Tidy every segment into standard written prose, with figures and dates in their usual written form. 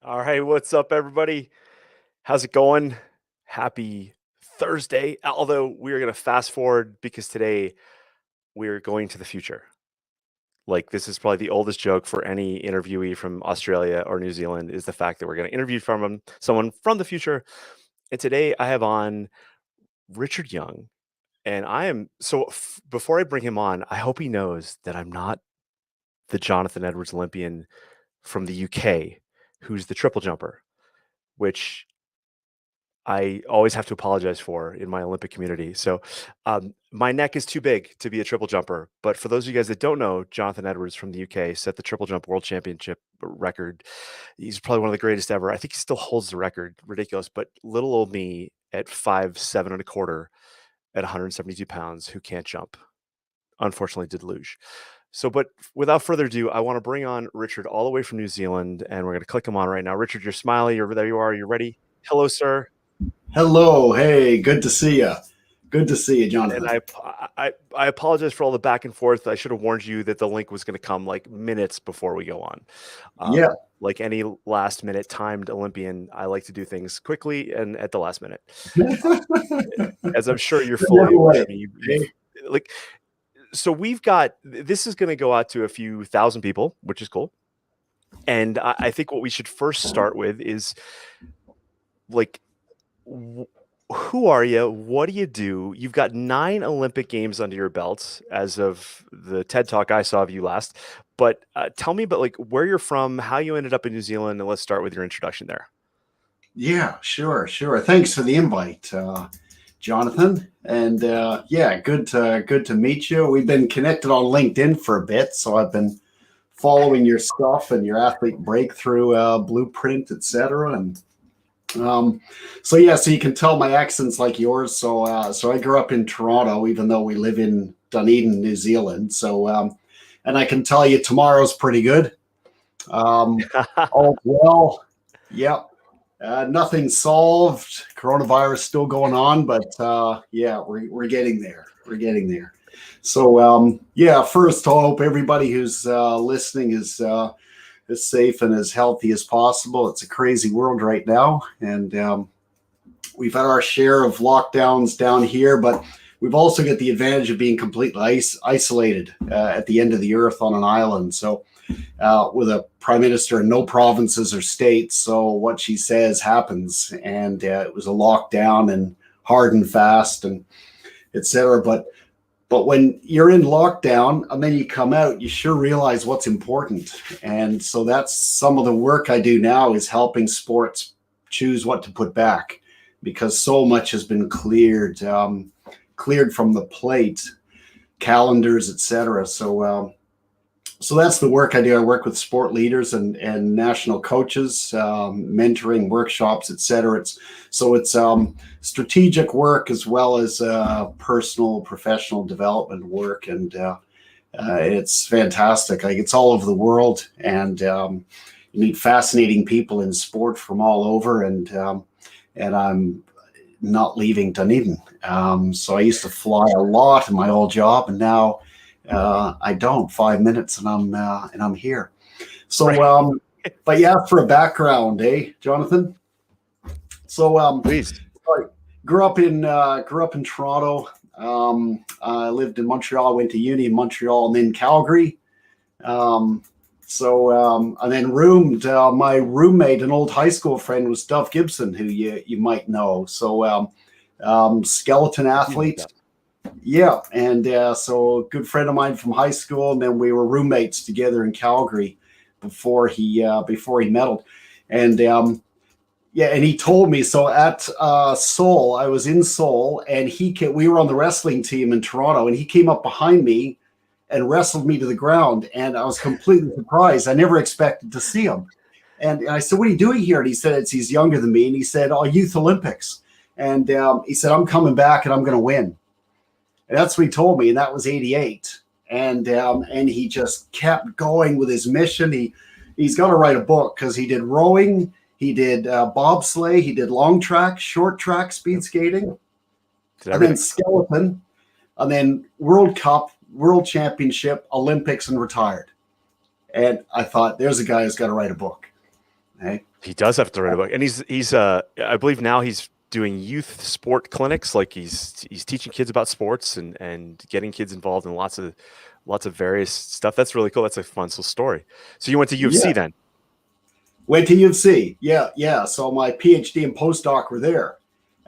All right, what's up, everybody? How's it going? Happy Thursday. Although we're going to fast forward because today we're going to the future. Like, this is probably the oldest joke for any interviewee from Australia or New Zealand is the fact that we're going to interview someone from the future. And today I have on Richard Young. And before I bring him on, I hope he knows that I'm not the Jonathan Edwards Olympian from the UK who's the triple jumper, which I always have to apologize for in my Olympic community. So my neck is too big to be a triple jumper. But for those of you guys that don't know, Jonathan Edwards from the UK set the triple jump world championship record. He's probably one of the greatest ever. I think he still holds the record. Ridiculous. But little old me at 5'7.25" at 172 pounds who can't jump, unfortunately did luge. So, but without further ado, I want to bring on Richard all the way from New Zealand, and we're going to click him on right now. Richard, you're smiling. There you are. You're ready. Hello, sir. Hello. Hey, good to see you. Good to see you, Jonathan. And I apologize for all the back and forth. I should have warned you that the link was going to come like minutes before we go on. Yeah. Like any last minute timed Olympian, I like to do things quickly and at the last minute. As I'm sure you're fully aware. So this is going to go out to a few thousand people, which is cool. And I think what we should first start with is like, who are you? What do you do? You've got 9 Olympic Games under your belt as of the TED Talk I saw of you last. But tell me about like where you're from, how you ended up in New Zealand, and let's start with your introduction there. Yeah, sure. Thanks for the invite, Jonathan. And yeah, good to meet you. We've been connected on LinkedIn for a bit, so I've been following your stuff and your athlete breakthrough blueprint, etc. And so you can tell my accent's like yours. So I grew up in Toronto, even though we live in Dunedin, New Zealand. So and I can tell you tomorrow's pretty good. Oh well, yep. Nothing solved. Coronavirus still going on, but yeah, we're getting there. We're getting there. So first, I hope everybody who's listening is safe and as healthy as possible. It's a crazy world right now, and we've had our share of lockdowns down here, but we've also got the advantage of being completely isolated at the end of the earth on an island. So with a prime minister and no provinces or states, so what she says happens, and it was a lockdown and hard and fast and etc. But when you're in lockdown and then you come out, you sure realize what's important. And so that's some of the work I do now, is helping sports choose what to put back, because so much has been cleared from the plate, calendars, etc. So that's the work I do. I work with sport leaders and national coaches, mentoring workshops, etc. It's strategic work as well as personal, professional development work, and it's fantastic. Like, it's all over the world, and you meet fascinating people in sport from all over, and I'm not leaving Dunedin. So I used to fly a lot in my old job, and now I don't. 5 minutes and I'm here. So right. But yeah, for a background, Jonathan? So please. Grew up in Toronto. I lived in Montreal, went to uni in Montreal and then Calgary. And then roomed. My roommate, an old high school friend, was Duff Gibson, who you might know. So skeleton athlete. Yeah, and so a good friend of mine from high school, and then we were roommates together in Calgary before he medaled, and and he told me, so at Seoul, I was in Seoul, and we were on the wrestling team in Toronto, and he came up behind me and wrestled me to the ground, and I was completely surprised. I never expected to see him, and I said, "What are you doing here?" And he said, he's younger than me, and he said, "Oh, Youth Olympics," and he said, "I'm coming back, and I'm going to win." And that's what he told me, and that was '88. And he just kept going with his mission. He's got to write a book, because he did rowing, he did bobsleigh, he did long track, short track, speed skating, and then skeleton, and then World Cup, World Championship, Olympics, and retired. And I thought, there's a guy who's got to write a book. Hey, He does have to write a book, and he's I believe now he's doing youth sport clinics. Like he's teaching kids about sports and getting kids involved in lots of various stuff. That's really cool. That's a fun little story. So you went to U of yeah, C then? went to U of C. Yeah, yeah. So my PhD and postdoc were there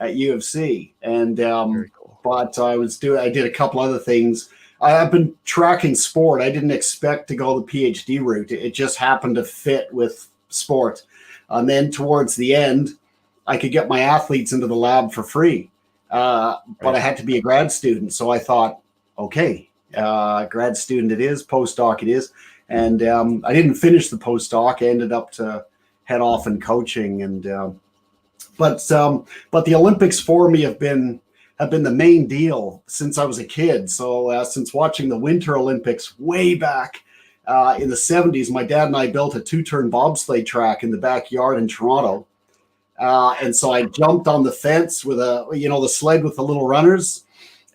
at U of C, and Very cool. but I did a couple other things. I've been tracking sport. I didn't expect to go the PhD route. It just happened to fit with sport. And then towards the end, I could get my athletes into the lab for free, but I Right. had to be a grad student. So I thought, okay, grad student it is, postdoc it is. And I didn't finish the postdoc. I ended up to head off in coaching, and but the Olympics for me have been the main deal since I was a kid. So since watching the Winter Olympics way back in the 70s, my dad and I built a two-turn bobsleigh track in the backyard in Toronto. And so I jumped on the fence with the sled with the little runners,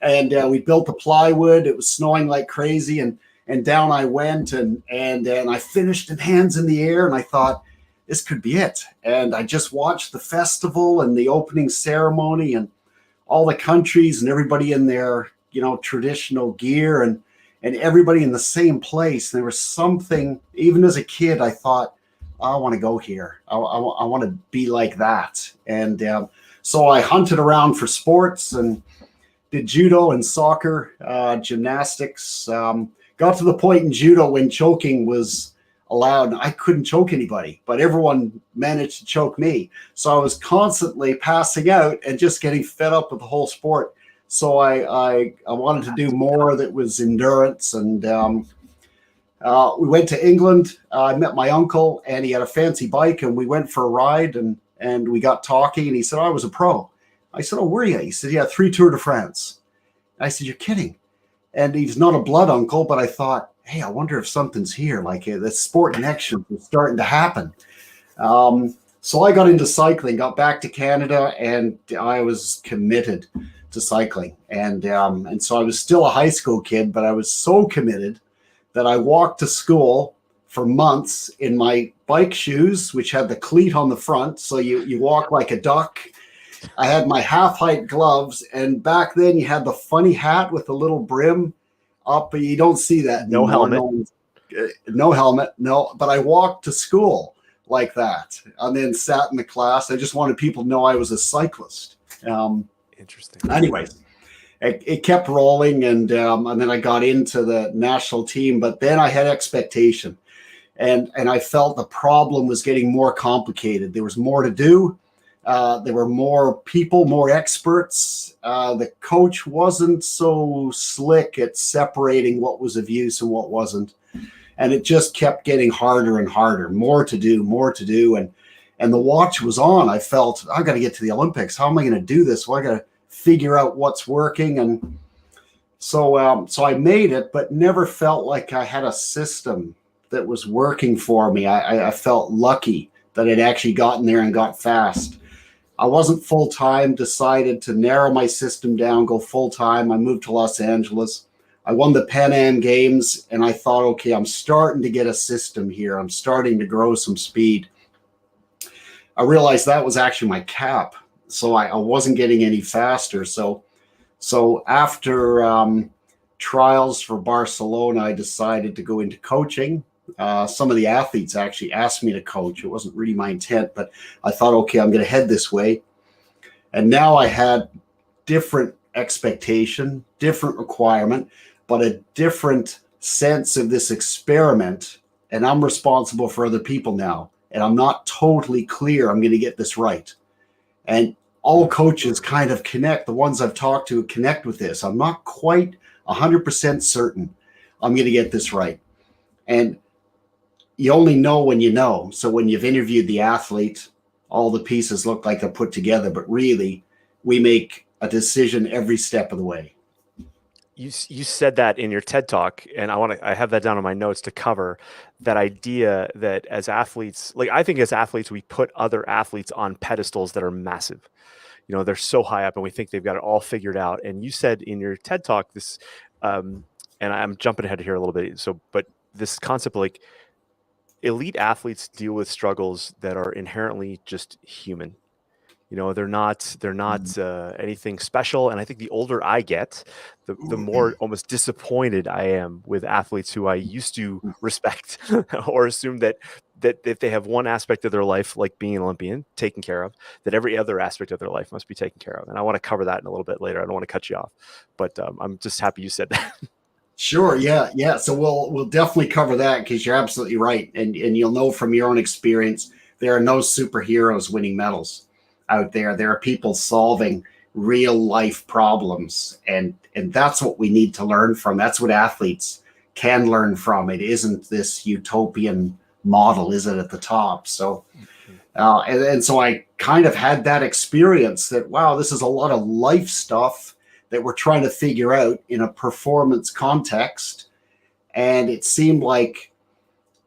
and we built the plywood. It was snowing like crazy, and down I went, and I finished in hands in the air, and I thought this could be it. And I just watched the festival and the opening ceremony, and all the countries and everybody in their traditional gear, and everybody in the same place. And there was something, even as a kid, I thought, I want to go here. I want to be like that. And so I hunted around for sports and did judo and soccer, gymnastics. Got to the point in judo when choking was allowed. I couldn't choke anybody, but everyone managed to choke me. So I was constantly passing out and just getting fed up with the whole sport. So I wanted to do more that was endurance. And we went to England. I met my uncle, and he had a fancy bike, and we went for a ride, and we got talking, and he said, I was a pro. I said, oh, were you? He said, yeah, 3 Tour de France. I said, you're kidding. And he's not a blood uncle, but I thought, hey, I wonder if something's here. Like the sport connection was starting to happen. So I got into cycling, got back to Canada, and I was committed to cycling. And so I was still a high school kid, but I was so committed that I walked to school for months in my bike shoes, which had the cleat on the front. So you walk like a duck. I had my half height gloves, and back then you had the funny hat with the little brim up, but you don't see that No anymore. helmet. No helmet, no. But I walked to school like that, and then sat in the class. I just wanted people to know I was a cyclist. Interesting. Anyways, it kept rolling, and then I got into the national team. But then I had expectation, and I felt the problem was getting more complicated. There was more to do. There were more people, more experts. The coach wasn't so slick at separating what was of use and what wasn't. And it just kept getting harder and harder, more to do. And the watch was on. I felt, I got to get to the Olympics. How am I going to do this? Well, I got to figure out what's working. And so I made it, but never felt like I had a system that was working for me. I felt lucky that I'd actually gotten there and got fast. I wasn't full-time, decided to narrow my system down, go full-time. I moved to Los Angeles. I won the Pan Am Games, and I thought, okay, I'm starting to get a system here. I'm starting to grow some speed. I realized that was actually my cap, so I wasn't getting any faster. So after trials for Barcelona, I decided to go into coaching. Some of the athletes actually asked me to coach. It wasn't really my intent, but I thought, okay, I'm going to head this way. And now I had different expectation, different requirement, but a different sense of this experiment. And I'm responsible for other people now. And I'm not totally clear I'm going to get this right. And all coaches kind of connect. The ones I've talked to connect with this. I'm not quite 100% certain I'm going to get this right. And you only know when you know. So when you've interviewed the athlete, all the pieces look like they're put together, but really we make a decision every step of the way. You said that in your TED talk, and I have that down on my notes to cover that idea that as athletes, like I think as athletes, we put other athletes on pedestals that are massive. You know, they're so high up, and we think they've got it all figured out. And you said in your TED talk this, and I'm jumping ahead here a little bit. So, but this concept, like elite athletes deal with struggles that are inherently just human. They're not anything special. And I think the older I get, the more almost disappointed I am with athletes who I used to respect or assume that if they have one aspect of their life, like being an Olympian, taken care of, that every other aspect of their life must be taken care of. And I want to cover that in a little bit later. I don't want to cut you off, but I'm just happy you said that. Sure. Yeah. Yeah. So we'll definitely cover that because you're absolutely right, and you'll know from your own experience there are no superheroes winning medals out there. There are people solving real life problems, and that's what we need to learn from. That's what athletes can learn from. It isn't this utopian model, is it, at the top? So and so I kind of had that experience that, wow, this is a lot of life stuff that we're trying to figure out in a performance context. And it seemed like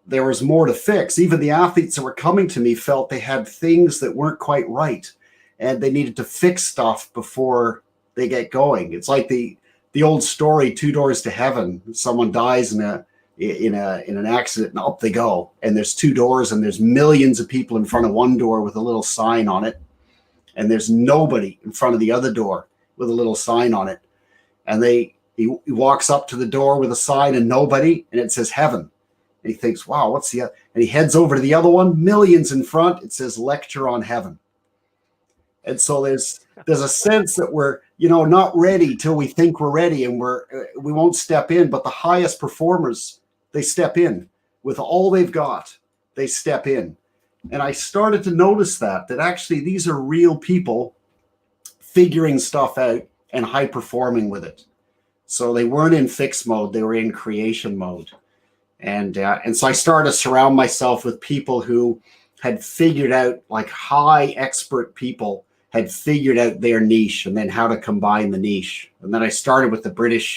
there was more to fix. Even the athletes that were coming to me felt they had things that weren't quite right and they needed to fix stuff before they get going. It's like the old story, Two Doors to Heaven. Someone dies in an accident and up they go. And there's two doors and there's millions of people in front of one door with a little sign on it. And there's nobody in front of the other door with a little sign on it. And he walks up to the door with a sign and nobody, and it says heaven. And he thinks, wow, what's the other? And he heads over to the other one, millions in front. It says lecture on heaven. And so there's a sense that we're, not ready till we think we're ready, and we won't step in. But the highest performers, they step in with all they've got. They step in. And I started to notice that actually these are real people figuring stuff out and high performing with it. So they weren't in fixed mode, they were in creation mode. And so I started to surround myself with people who had figured out, like high expert people had figured out their niche and then how to combine the niche. And then I started with the British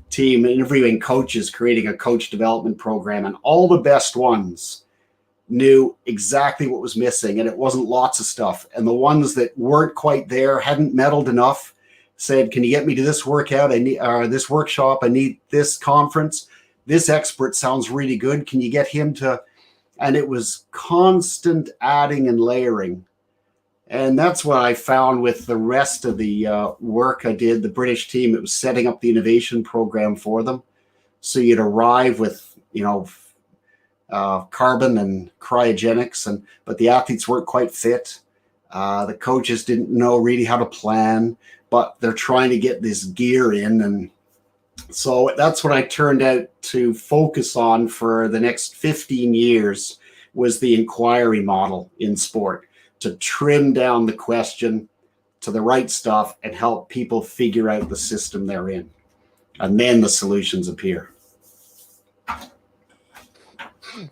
team interviewing coaches, creating a coach development program, and all the best ones knew exactly what was missing, and it wasn't lots of stuff. And the ones that weren't quite there, hadn't meddled enough, said, can you get me to this workout? I need this workshop. I need this conference. This expert sounds really good. Can you get him to? And it was constant adding and layering. And that's what I found with the rest of the work I did. The British team, it was setting up the innovation program for them. So you'd arrive with, carbon and cryogenics, but the athletes weren't quite fit. The coaches didn't know really how to plan, but they're trying to get this gear in. And so that's what I turned out to focus on for the next 15 years was the inquiry model in sport, to trim down the question to the right stuff and help people figure out the system they're in. And then the solutions appear.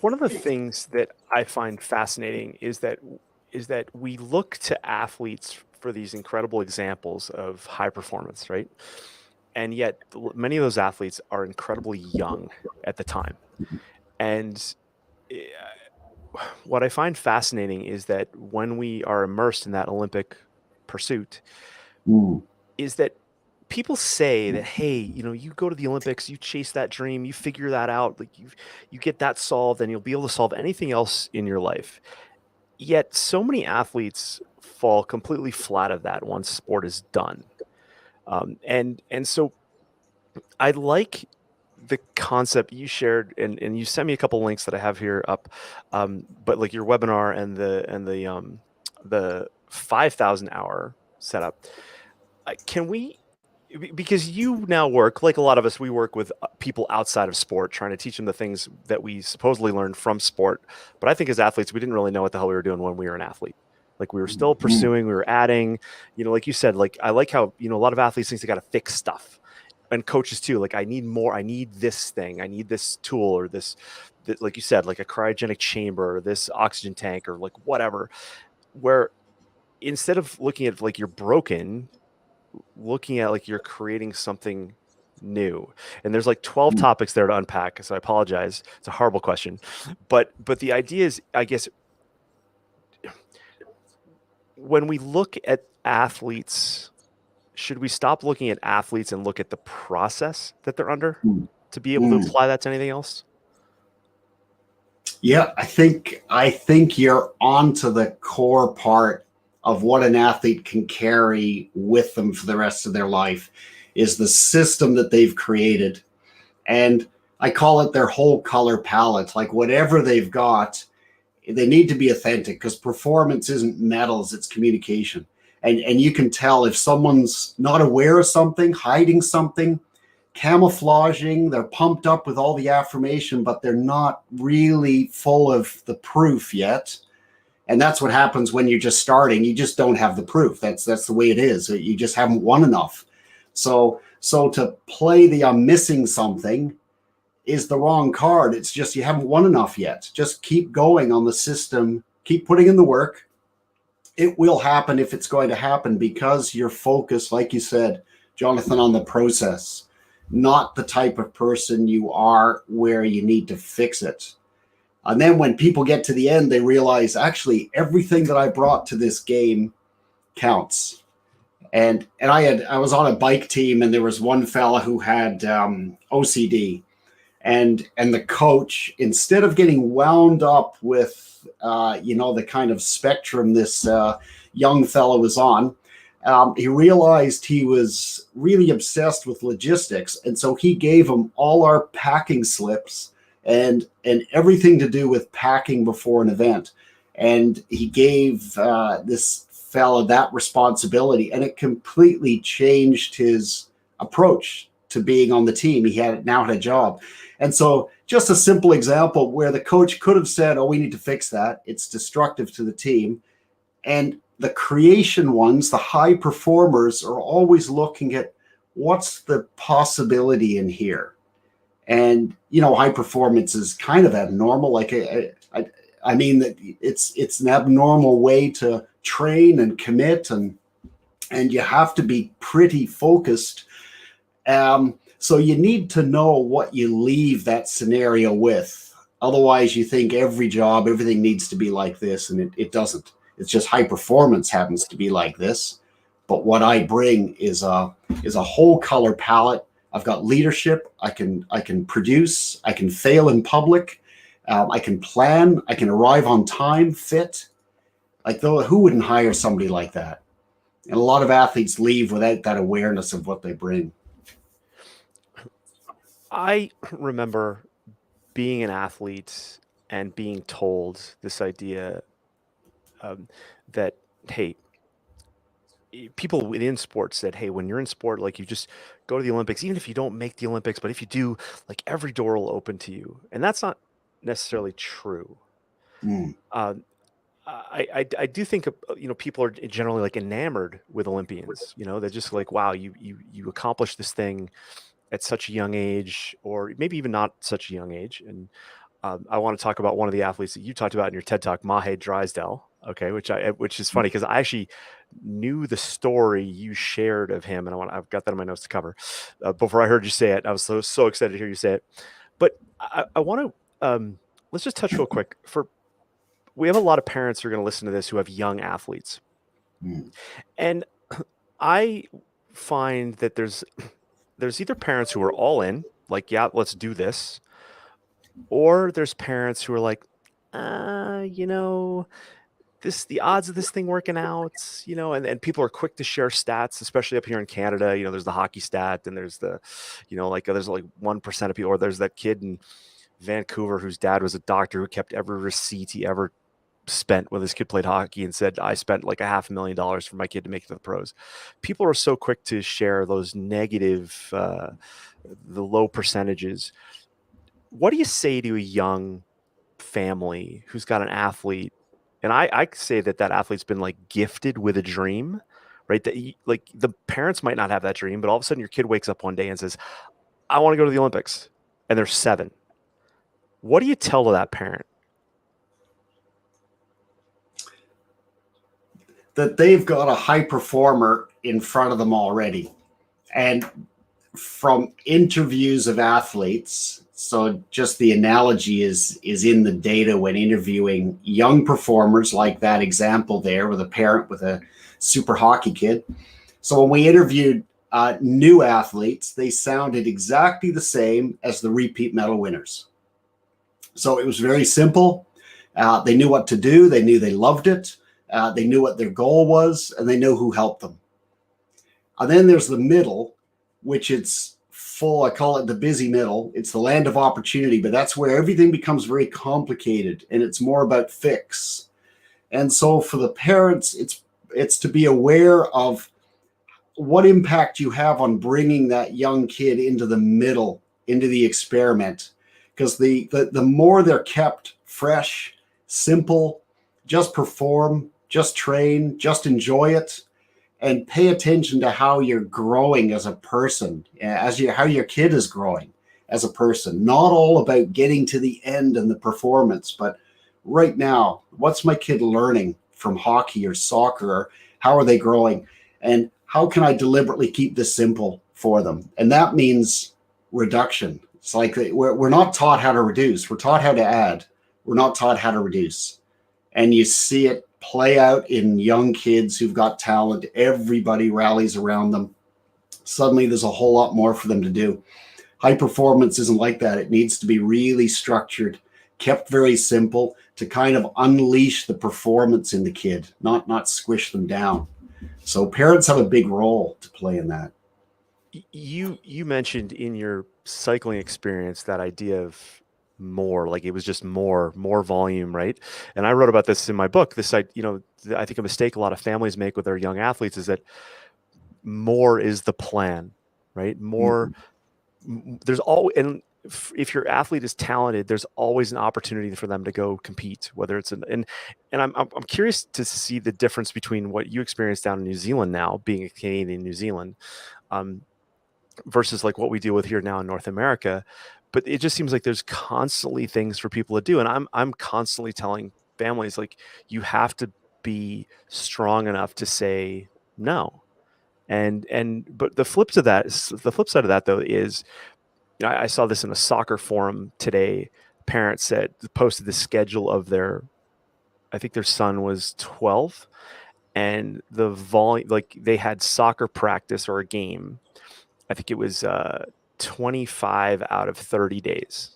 One of the things that I find fascinating is that we look to athletes for these incredible examples of high performance, right? And yet many of those athletes are incredibly young at the time. And what I find fascinating is that when we are immersed in that Olympic pursuit, is that people say that, hey, you go to the Olympics, you chase that dream, you figure that out, like you get that solved, and you'll be able to solve anything else in your life. Yet so many athletes fall completely flat of that once sport is done. And so I like the concept you shared, and you sent me a couple links that I have here up, but like your webinar and the 5,000 hour setup. Can we, because you now work, like a lot of us, we work with people outside of sport, trying to teach them the things that we supposedly learned from sport. But I think as athletes, we didn't really know what the hell we were doing when we were an athlete. Like we were still pursuing, we were adding, like you said, like I like how, a lot of athletes think they got to fix stuff, and coaches too. Like I need more, I need this thing, I need this tool, or this, like you said, like a cryogenic chamber, or this oxygen tank, or like whatever, where instead of looking at like you're broken, looking at like you're creating something new. And there's like 12 topics there to unpack, so I apologize, it's a horrible question, but the idea is, I guess, when we look at athletes, should we stop looking at athletes and look at the process that they're under to be able to apply that to anything else? Yeah, I think you're onto the core part of what an athlete can carry with them for the rest of their life is the system that they've created. And I call it their whole color palette. Like whatever they've got, they need to be authentic because performance isn't medals, it's communication. And you can tell if someone's not aware of something, hiding something, camouflaging, they're pumped up with all the affirmation, but they're not really full of the proof yet. And that's what happens when you're just starting. You just don't have the proof. That's the way it is. You just haven't won enough. So to play the I'm missing something is the wrong card. It's just you haven't won enough yet. Just keep going on the system, keep putting in the work. It will happen if it's going to happen because you're focused, like you said, Jonathan, on the process, not the type of person you are where you need to fix it. And then when people get to the end, they realize actually everything that I brought to this game counts. And I was on a bike team, and there was one fella who had OCD, and the coach, instead of getting wound up with the kind of spectrum this young fellow was on, he realized he was really obsessed with logistics, and so he gave him all our packing slips and everything to do with packing before an event, and he gave this fella that responsibility, and it completely changed his approach to being on the team. He now had a job. And so just a simple example where the coach could have said, oh, we need to fix that. It's destructive to the team. And the creation ones, the high performers, are always looking at what's the possibility in here. And, high performance is kind of abnormal. Like, I mean, that it's an abnormal way to train and commit, and you have to be pretty focused. So you need to know what you leave that scenario with. Otherwise, you think every job, everything needs to be like this, and it doesn't. It's just high performance happens to be like this. But what I bring is a whole color palette. I've got leadership. I can produce. I can fail in public. I can plan. I can arrive on time, fit. Like, though, who wouldn't hire somebody like that? And a lot of athletes leave without that awareness of what they bring. I remember being an athlete and being told this idea that, hey, people within sports said, hey, when you're in sport, like, you just go to the Olympics, even if you don't make the Olympics, but if you do, like, every door will open to you. And that's not necessarily true. Mm. Um, I do think people are generally like enamored with Olympians. They're just like, wow, you accomplished this thing at such a young age, or maybe even not such a young age. And I want to talk about one of the athletes that you talked about in your TED Talk, Mahe Drysdale. Okay, which is funny because I actually knew the story you shared of him, and I've got that in my notes to cover. Before I heard you say it, I was so excited to hear you say it. But I want to let's just touch real quick. We have a lot of parents who are going to listen to this who have young athletes, Mm. and I find that there's either parents who are all in, like, yeah, let's do this, or there's parents who are like, the odds of this thing working out, and people are quick to share stats, especially up here in Canada. There's the hockey stat, and there's the, there's like 1% of people, or there's that kid in Vancouver whose dad was a doctor who kept every receipt he ever spent when this kid played hockey and said, I spent like $500,000 for my kid to make it to the pros. People are so quick to share those negative, the low percentages. What do you say to a young family who's got an athlete? And I say that athlete's been like gifted with a dream, right? Like, the parents might not have that dream, but all of a sudden your kid wakes up one day and says, I want to go to the Olympics. And they're 7. What do you tell to that parent? That they've got a high performer in front of them already. And from interviews of athletes, so just the analogy is in the data when interviewing young performers, like that example there with a parent with a super hockey kid. So when we interviewed new athletes, they sounded exactly the same as the repeat medal winners. So it was very simple. They knew what to do. They knew they loved it. They knew what their goal was, and they knew who helped them. And then there's the middle, which it's full. I call it the busy middle. It's the land of opportunity, but that's where everything becomes very complicated, and it's more about fix. And so for the parents, it's to be aware of what impact you have on bringing that young kid into the middle, into the experiment, because the more they're kept fresh, simple, just perform, just train, just enjoy it, and pay attention to how you're growing as a person, how your kid is growing as a person. Not all about getting to the end and the performance, but right now, what's my kid learning from hockey or soccer? Or how are they growing? And how can I deliberately keep this simple for them? And that means reduction. It's like we're not taught how to reduce. We're taught how to add. We're not taught how to reduce. And you see it play out in young kids who've got talent. Everybody rallies around them. Suddenly there's a whole lot more for them to do. High performance isn't like that. It needs to be really structured, kept very simple to kind of unleash the performance in the kid, not squish them down. So parents have a big role to play in that. You mentioned in your cycling experience that idea of more, like it was just more volume, right? And I wrote about this in my book. I think a mistake a lot of families make with their young athletes is that more is the plan, right? More, there's always, and if your athlete is talented, there's always an opportunity for them to go compete, whether it's and I'm curious to see the difference between what you experience down in New Zealand now, being a Canadian in New Zealand, versus like what we deal with here now in North America. But it just seems like there's constantly things for people to do. And I'm constantly telling families, like, you have to be strong enough to say no. But the flip side of that though is, I saw this in a soccer forum today. Parents posted the schedule of I think their son was 12, and the volume, like they had soccer practice or a game, I think it was 25 out of 30 days.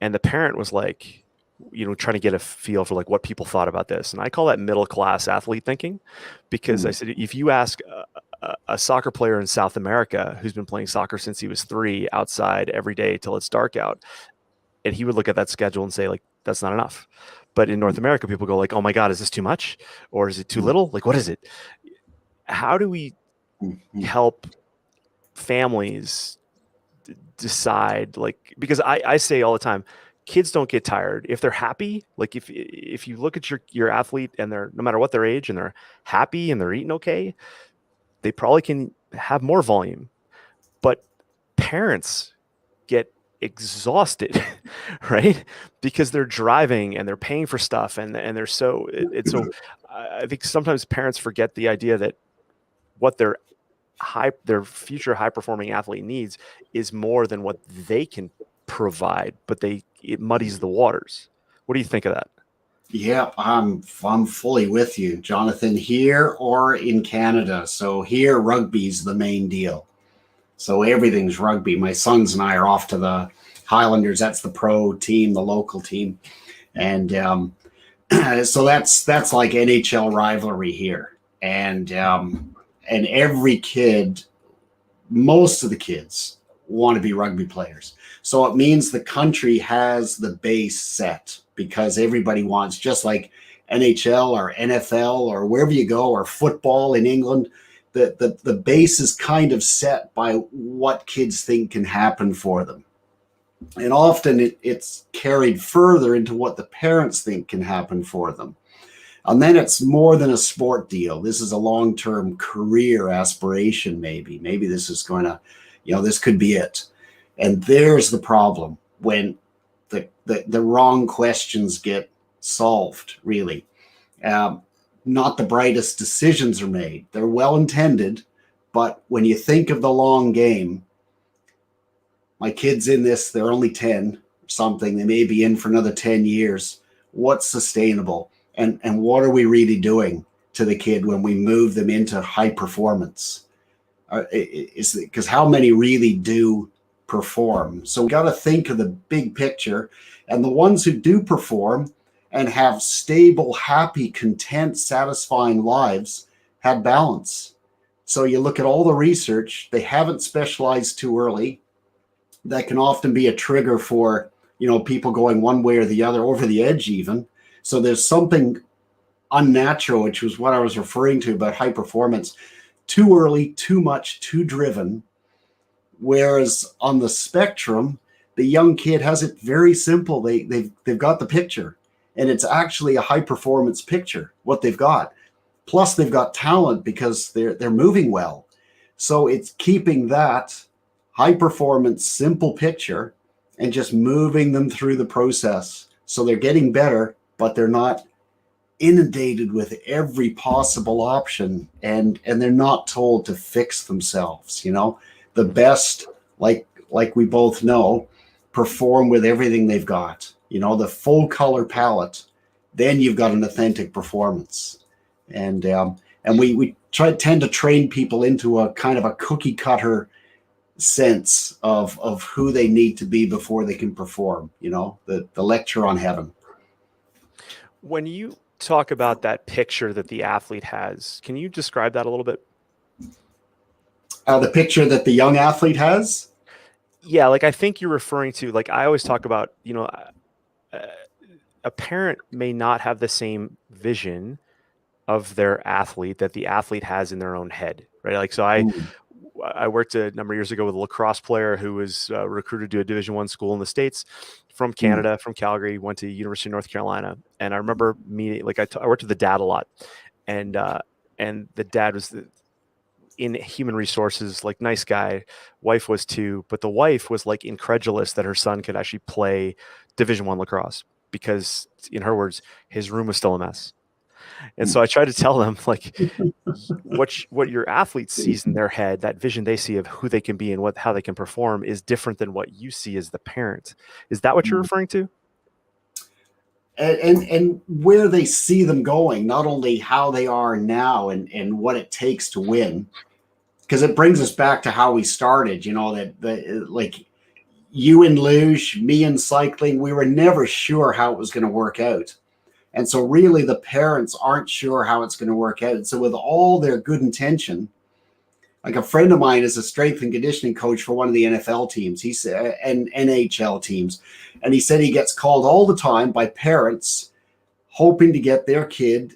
And the parent was like, trying to get a feel for like what people thought about this. And I call that middle class athlete thinking, because I said, if you ask a soccer player in South America who's been playing soccer since he was 3 outside every day till it's dark out, and he would look at that schedule and say, like, that's not enough. But in North America, people go like, oh my God, is this too much? Or is it too little? Like, what is it? How do we help families decide, like, because I say all the time, kids don't get tired if they're happy. Like if you look at your athlete and they're, no matter what their age, and they're happy and they're eating okay, they probably can have more volume. But parents get exhausted, right? Because they're driving and they're paying for stuff, and they're so it's so I think sometimes parents forget the idea that what their future high performing athlete needs is more than what they can provide, but it muddies the waters. What do you think of that? Yeah, I'm fully with you, Jonathan, here or in Canada. So here, rugby's the main deal. So everything's rugby. My sons and I are off to the Highlanders. That's the pro team, the local team, and so that's like NHL rivalry here. And every kid, most of the kids want to be rugby players. So it means the country has the base set, because everybody wants, just like NHL or NFL or wherever you go, or football in England, the base is kind of set by what kids think can happen for them. And often it's carried further into what the parents think can happen for them. And then it's more than a sport deal. This is a long-term career aspiration, maybe. Maybe this is going to, this could be it. And there's the problem when the wrong questions get solved, really. Not the brightest decisions are made. They're well-intended, but when you think of the long game, my kid's in this, they're only 10 or something. They may be in for another 10 years. What's sustainable? And what are we really doing to the kid when we move them into high performance? Because how many really do perform. So we got to think of the big picture. And the ones who do perform and have stable, happy, content, satisfying lives had balance. So you look at all the research, they haven't specialized too early. That can often be a trigger for, people going one way or the other, over the edge even. So there's something unnatural, which was what I was referring to about high performance. Too early, too much, too driven. Whereas on the spectrum, the young kid has it very simple. They've got the picture, and it's actually a high performance picture, what they've got. Plus they've got talent because they're moving well. So it's keeping that high performance, simple picture and just moving them through the process. So they're getting better, but they're not inundated with every possible option, and they're not told to fix themselves. The best, like we both know, perform with everything they've got, the full color palette. Then you've got an authentic performance. And we tend to train people into a kind of a cookie cutter sense of who they need to be before they can perform, the lecture on heaven. When you talk about that picture that the athlete has, can you describe that a little bit? The picture that the young athlete has? Yeah, like I think you're referring to, like I always talk about, a parent may not have the same vision of their athlete that the athlete has in their own head, right? Like, so I worked a number of years ago with a lacrosse player who was recruited to a Division I school in the States from Canada, from Calgary, went to University of North Carolina. And I remember meeting, like I worked with the dad a lot, and the dad was in human resources, like nice guy. Wife was too, but the wife was like incredulous that her son could actually play Division I lacrosse because, in her words, his room was still a mess. And so I try to tell them, like, what your athlete sees in their head, that vision they see of who they can be and how they can perform, is different than what you see as the parent. Is that what you're referring to? And where they see them going, not only how they are now and what it takes to win, because it brings us back to how we started. That like you in luge, me in cycling, we were never sure how it was going to work out. And so really the parents aren't sure how it's going to work out. So with all their good intention, like a friend of mine is a strength and conditioning coach for one of the NFL teams, he said, and NHL teams. And he said he gets called all the time by parents hoping to get their kid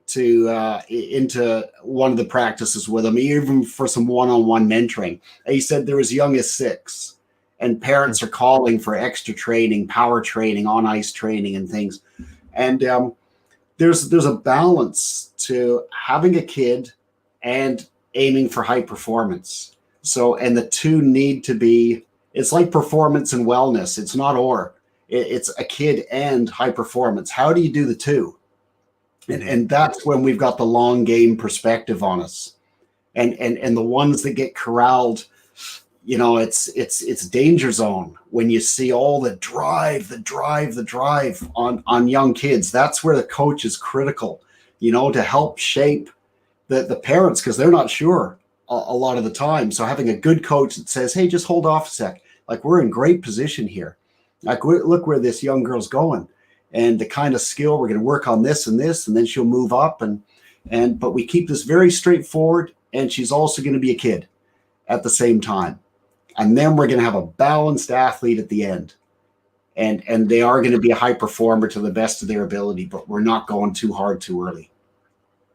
to into one of the practices with him, even for some one-on-one mentoring. And he said they're as young as 6, and parents are calling for extra training, power training, on ice training, and things. And there's a balance to having a kid and aiming for high performance. So, and the two need to be, it's like performance and wellness. It's not or. It's a kid and high performance. How do you do the two? And that's when we've got the long game perspective on us. And the ones that get corralled, it's danger zone when you see all the drive on young kids. That's where the coach is critical, to help shape the parents, because they're not sure a lot of the time. So having a good coach that says, hey, just hold off a sec. Like, we're in great position here. Like, look where this young girl's going, and the kind of skill we're going to work on this, and then she'll move up. But we keep this very straightforward, and she's also going to be a kid at the same time. And then we're going to have a balanced athlete at the end. And they are going to be a high performer to the best of their ability, but we're not going too hard too early.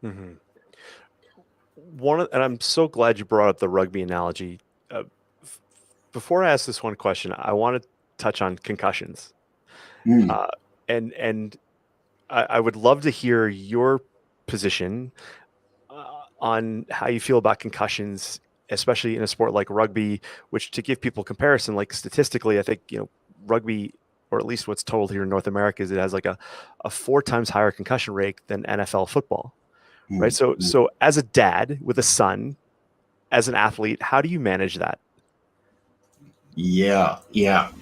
Mm-hmm. And I'm so glad you brought up the rugby analogy. Before I ask this one question, I want to touch on concussions. And I would love to hear your position on how you feel about concussions, especially in a sport like rugby, which, to give people comparison, like statistically, I think, rugby, or at least what's told here in North America, is it has like a 4 times higher concussion rate than NFL football. Right. So as a dad with a son, as an athlete, how do you manage that? Yeah.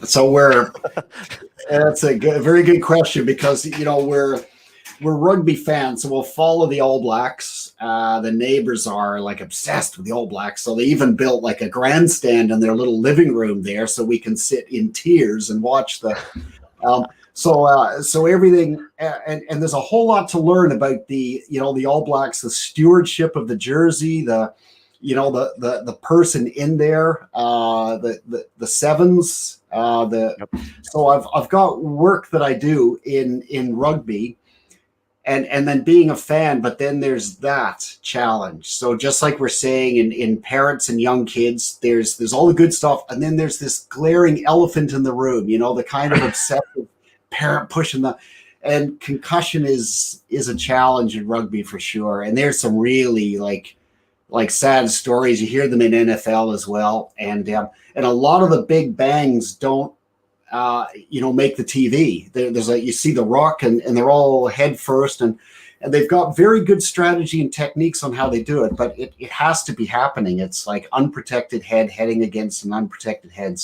So that's a very good question, because, we're rugby fans, so we'll follow the All Blacks. The neighbors are like obsessed with the All Blacks, so they even built like a grandstand in their little living room there, so we can sit in tears and watch the. So everything, and there's a whole lot to learn about the All Blacks, the stewardship of the jersey, the person in there, the sevens, the Yep. so I've got work that I do in rugby, and then being a fan, but then there's that challenge. So just like we're saying in parents and young kids, there's all the good stuff, and then there's this glaring elephant in the room, the kind of obsessive parent pushing the. And concussion is a challenge in rugby for sure, and there's some really like sad stories. You hear them in NFL as well, and a lot of the big bangs don't make the TV. There's you see The Rock, and they're all head first, and they've got very good strategy and techniques on how they do it, but it has to be happening. It's like unprotected head heading against an unprotected head.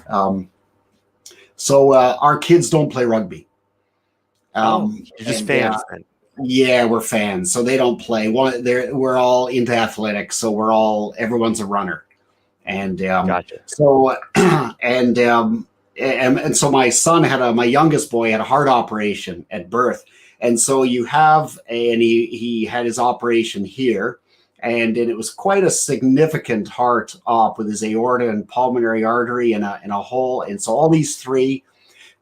Um, our kids don't play rugby. You're just And fans then. Yeah, we're fans, so they don't play. We're all into athletics, so everyone's a runner, and Gotcha. so and and so my youngest boy had a heart operation at birth, and so he had his operation here, and it was quite a significant heart op with his aorta and pulmonary artery and a hole, and so all these three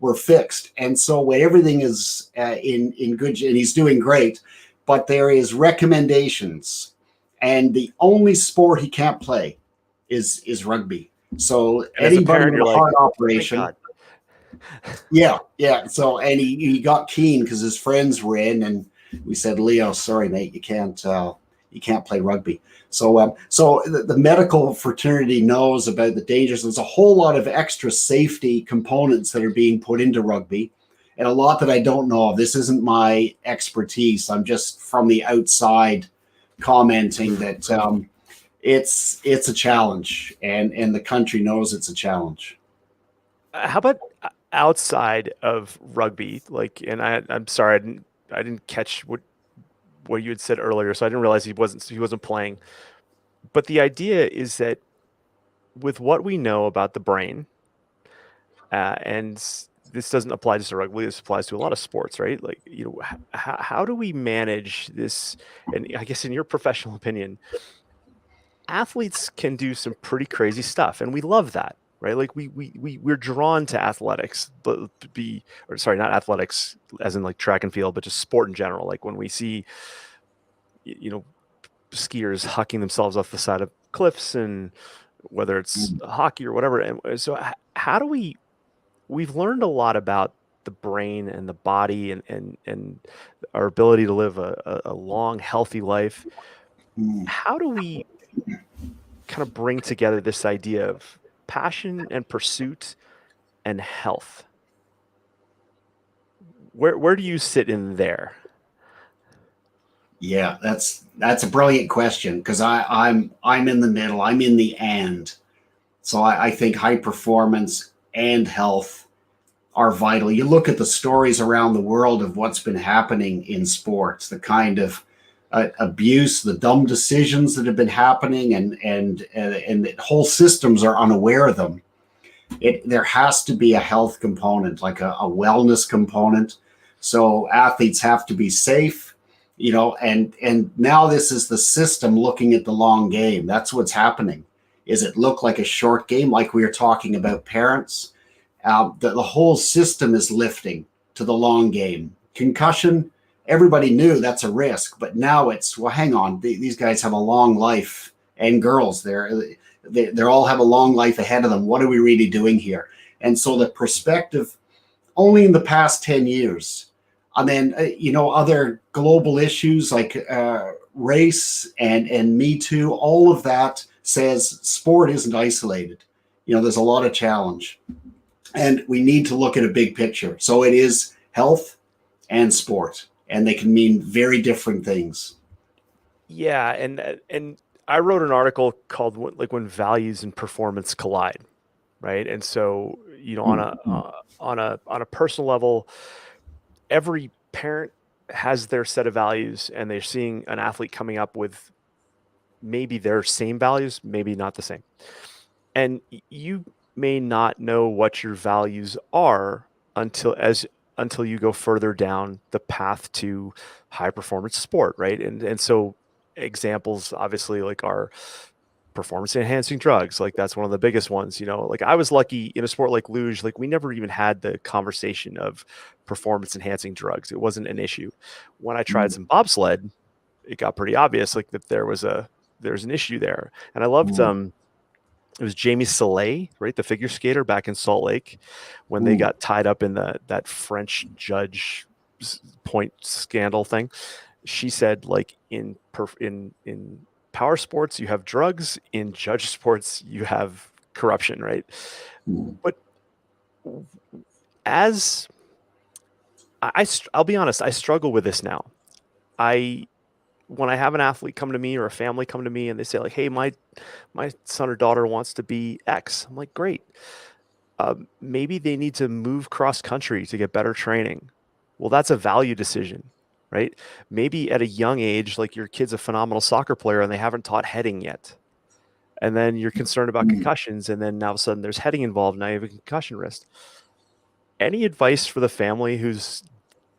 were fixed. And so when everything is in good, and he's doing great, but there is recommendations, and the only sport he can't play is rugby. So And as a anybody parent, with you're a like, heart thank operation, God. yeah. So and he got keen because his friends were in, and we said, Leo, sorry mate, you can't play rugby. So the medical fraternity knows about the dangers. There's a whole lot of extra safety components that are being put into rugby, and a lot that I don't know of. This isn't my expertise. I'm just from the outside commenting that it's a challenge, and the country knows it's a challenge. How about outside of rugby? Like, and I'm sorry, I didn't catch what you had said earlier, so I didn't realize he wasn't playing. But the idea is that with what we know about the brain, and this doesn't apply just to rugby, this applies to a lot of sports, right? Like, how do we manage this? And I guess in your professional opinion, athletes can do some pretty crazy stuff, and we love that, right? Like we're drawn to athletics, but or sorry, not athletics as in like track and field, but just sport in general. Like when we see, you know, skiers hucking themselves off the side of cliffs, and whether it's hockey or whatever. And so how do we've learned a lot about the brain and the body, and our ability to live a long, healthy life. Mm. How do we kind of bring together this idea of passion and pursuit and health? Where do you sit in there? Yeah, that's a brilliant question because I'm in the middle. I'm in the and. So I think high performance and health are vital. You look at the stories around the world of what's been happening in sports, the kind of abuse, the dumb decisions that have been happening, and whole systems are unaware of them. There has to be a health component, like a wellness component. So athletes have to be safe, and now this is the system looking at the long game. That's what's happening. Is it look like a short game, like we were talking about parents? The whole system is lifting to the long game. Concussion, everybody knew that's a risk, but now it's, well, hang on, these guys have a long life, and girls, they're all have a long life ahead of them. What are we really doing here? And so the perspective only in the past 10 years. And then, other global issues like race and Me Too, all of that says sport isn't isolated. There's a lot of challenge. And we need to look at a big picture. So it is health and sport, and they can mean very different things. Yeah, and I wrote an article called like when values and performance collide, right? And so, on a personal level, every parent has their set of values, and they're seeing an athlete coming up with maybe their same values, maybe not the same. And you may not know what your values are until as until you go further down the path to high performance sport, right? And so examples obviously like are performance enhancing drugs, like that's one of the biggest ones. Like I was lucky in a sport like luge, like we never even had the conversation of performance enhancing drugs. It wasn't an issue. When I tried Mm, some bobsled, it got pretty obvious like that there's an issue there. And I loved mm, it was Jamie Soleil, right, the figure skater back in Salt Lake, when they mm, got tied up in that French judge point scandal thing. She said, like in power sports you have drugs, in judge sports you have corruption, right? mm, But as I'll be honest, I struggle with this now. I When I have an athlete come to me or a family come to me and they say like, "Hey, my son or daughter wants to be X," I'm like, "Great." Maybe they need to move cross country to get better training. Well, that's a value decision, right? Maybe at a young age, like your kid's a phenomenal soccer player and they haven't taught heading yet. And then you're concerned about mm. concussions, and then now all of a sudden there's heading involved. Now you have a concussion risk. Any advice for the family who's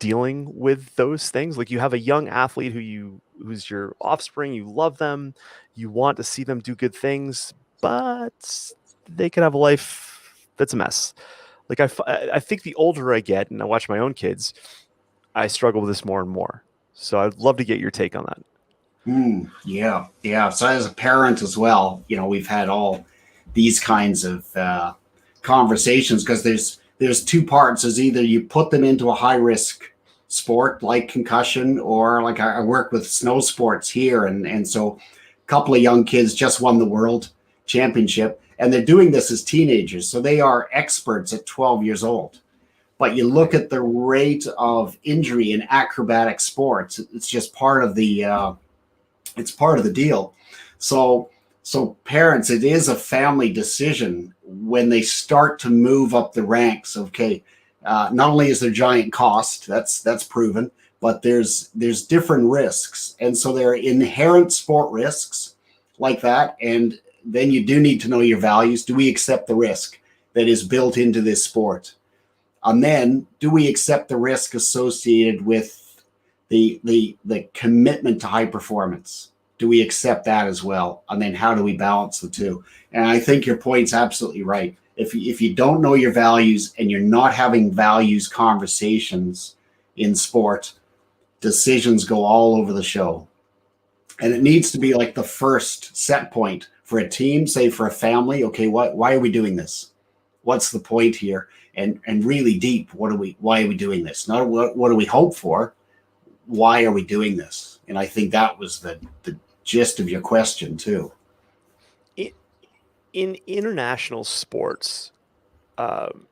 dealing with those things? Like you have a young athlete who's your offspring, you love them, you want to see them do good things, but they could have a life that's a mess. Like I think the older I get and I watch my own kids, I struggle with this more and more. So I'd love to get your take on that. Yeah, yeah. So as a parent as well, we've had all these kinds of conversations because there's two parts. Is either you put them into a high risk sport like concussion, or like I work with snow sports here, and so a couple of young kids just won the world championship, and they're doing this as teenagers, so they are experts at 12 years old. But you look Right. at the rate of injury in acrobatic sports; it's just part of the it's part of the deal. So so parents, it is a family decision when they start to move up the ranks. Okay, not only is there giant cost, that's proven, but there's different risks, and so there are inherent sport risks like that, and then you do need to know your values. Do we accept the risk that is built into this sport? And then, do we accept the risk associated with the commitment to high performance? Do we accept that as well? And then, how do we balance the two? And I think your point's absolutely right. If you don't know your values and you're not having values conversations in sport, decisions go all over the show. And it needs to be like the first set point for a team, say for a family. Okay, why are we doing this? What's the point here? And really deep, why are we doing this? Not what do we hope for? Why are we doing this? And I think that was the gist of your question too. In international sports, um,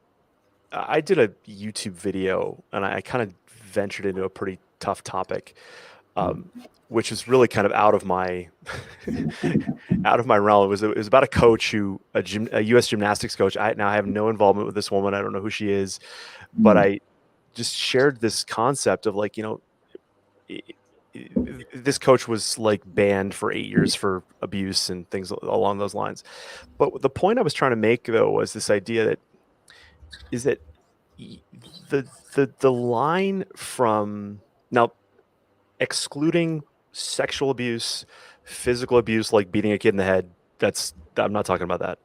I did a YouTube video and I kind of ventured into a pretty tough topic, um, which is really kind of out of my out of my realm. It was about a coach a U.S. gymnastics coach. I have no involvement with this woman. I don't know who she is, but Mm, I just shared this concept of like i- this coach was like banned for 8 years for abuse and things along those lines. But the point I was trying to make though was this idea that y- the line from now excluding sexual abuse, physical abuse like beating a kid in the head, that's I'm not talking about that.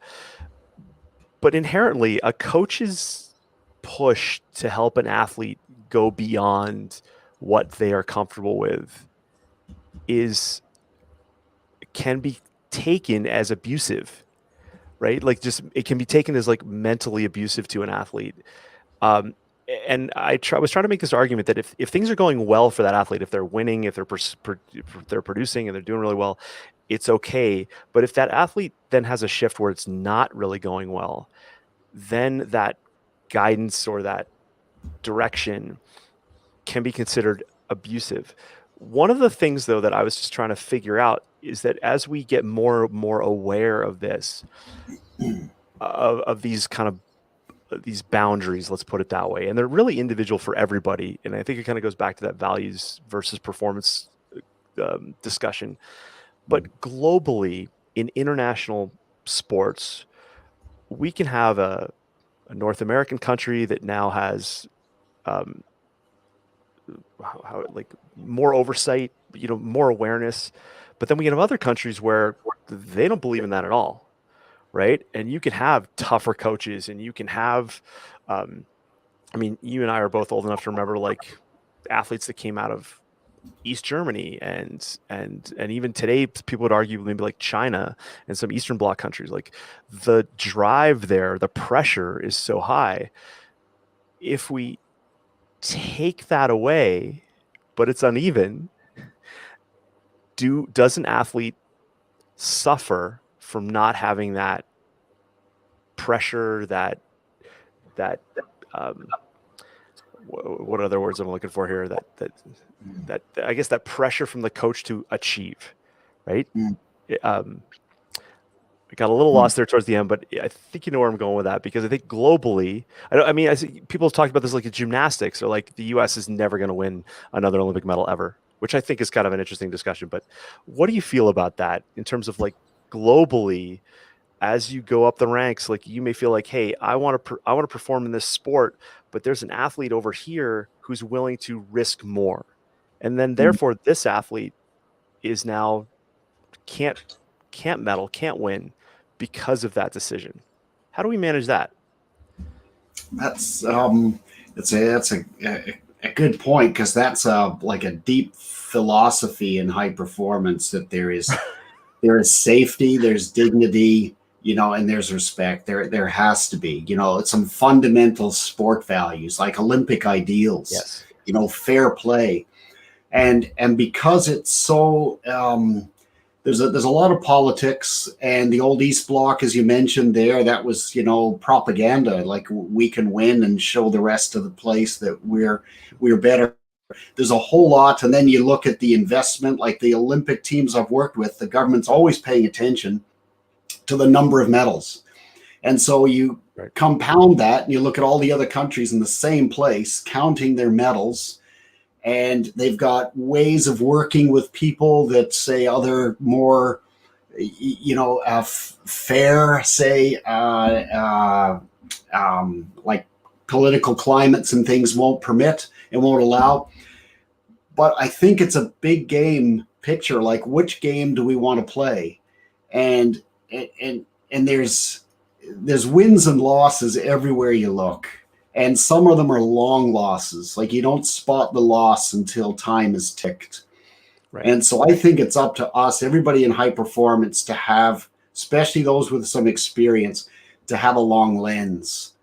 But inherently a coach's push to help an athlete go beyond what they are comfortable with is can be taken as abusive, right? Like just it can be taken as like mentally abusive to an athlete. Um, and was trying to make this argument that if things are going well for that athlete, if they're winning, if they're producing and they're doing really well, it's okay. But if that athlete then has a shift where it's not really going well, then that guidance or that direction can be considered abusive. One of the things though that I was just trying to figure out is that as we get more aware of this, of these kind of these boundaries, let's put it that way, and they're really individual for everybody. And I think it kind of goes back to that values versus performance discussion. But globally, in international sports, we can have a North American country that now has um, like more oversight, more awareness. But then we have other countries where they don't believe in that at all, right? And you can have tougher coaches, and you can have, um, I mean, you and I are both old enough to remember like athletes that came out of East Germany, and even today people would argue maybe like China and some Eastern Bloc countries. Like the drive there, the pressure is so high. If we take that away, but it's uneven, does an athlete suffer from not having that pressure, that um, what other words I'm looking for here? That I guess that pressure from the coach to achieve, right? Mm. I got a little lost there towards the end, but I think you know where I'm going with that, because I think globally, I mean, I see people have talked about this like in gymnastics, or like the U.S. is never going to win another Olympic medal ever, which I think is kind of an interesting discussion. But what do you feel about that in terms of like globally, as you go up the ranks? Like you may feel like, hey, I want to perform in this sport, but there's an athlete over here who's willing to risk more, and then Mm. therefore this athlete is now can't can't medal, can't win because of that decision. How do we manage that? That's a good point, because that's like a deep philosophy in high performance, that there is safety, there's dignity, and there's respect. There has to be, it's some fundamental sport values like Olympic ideals, Yes. fair play, and because it's so there's a lot of politics, and the old East Bloc, as you mentioned there, that was propaganda, like we can win and show the rest of the place that we're better. There's a whole lot, and then you look at the investment, like the Olympic teams I've worked with, the government's always paying attention to the number of medals, and so you Right. compound that, and you look at all the other countries in the same place counting their medals, and they've got ways of working with people that say other more fair, say like political climates and things won't permit and won't allow. But I think it's a big game picture, like which game do we want to play? And and there's wins and losses everywhere you look, and some of them are long losses, like you don't spot the loss until time is ticked. Right. And so I think it's up to us, everybody in high performance, to have, especially those with some experience, to have a long lens,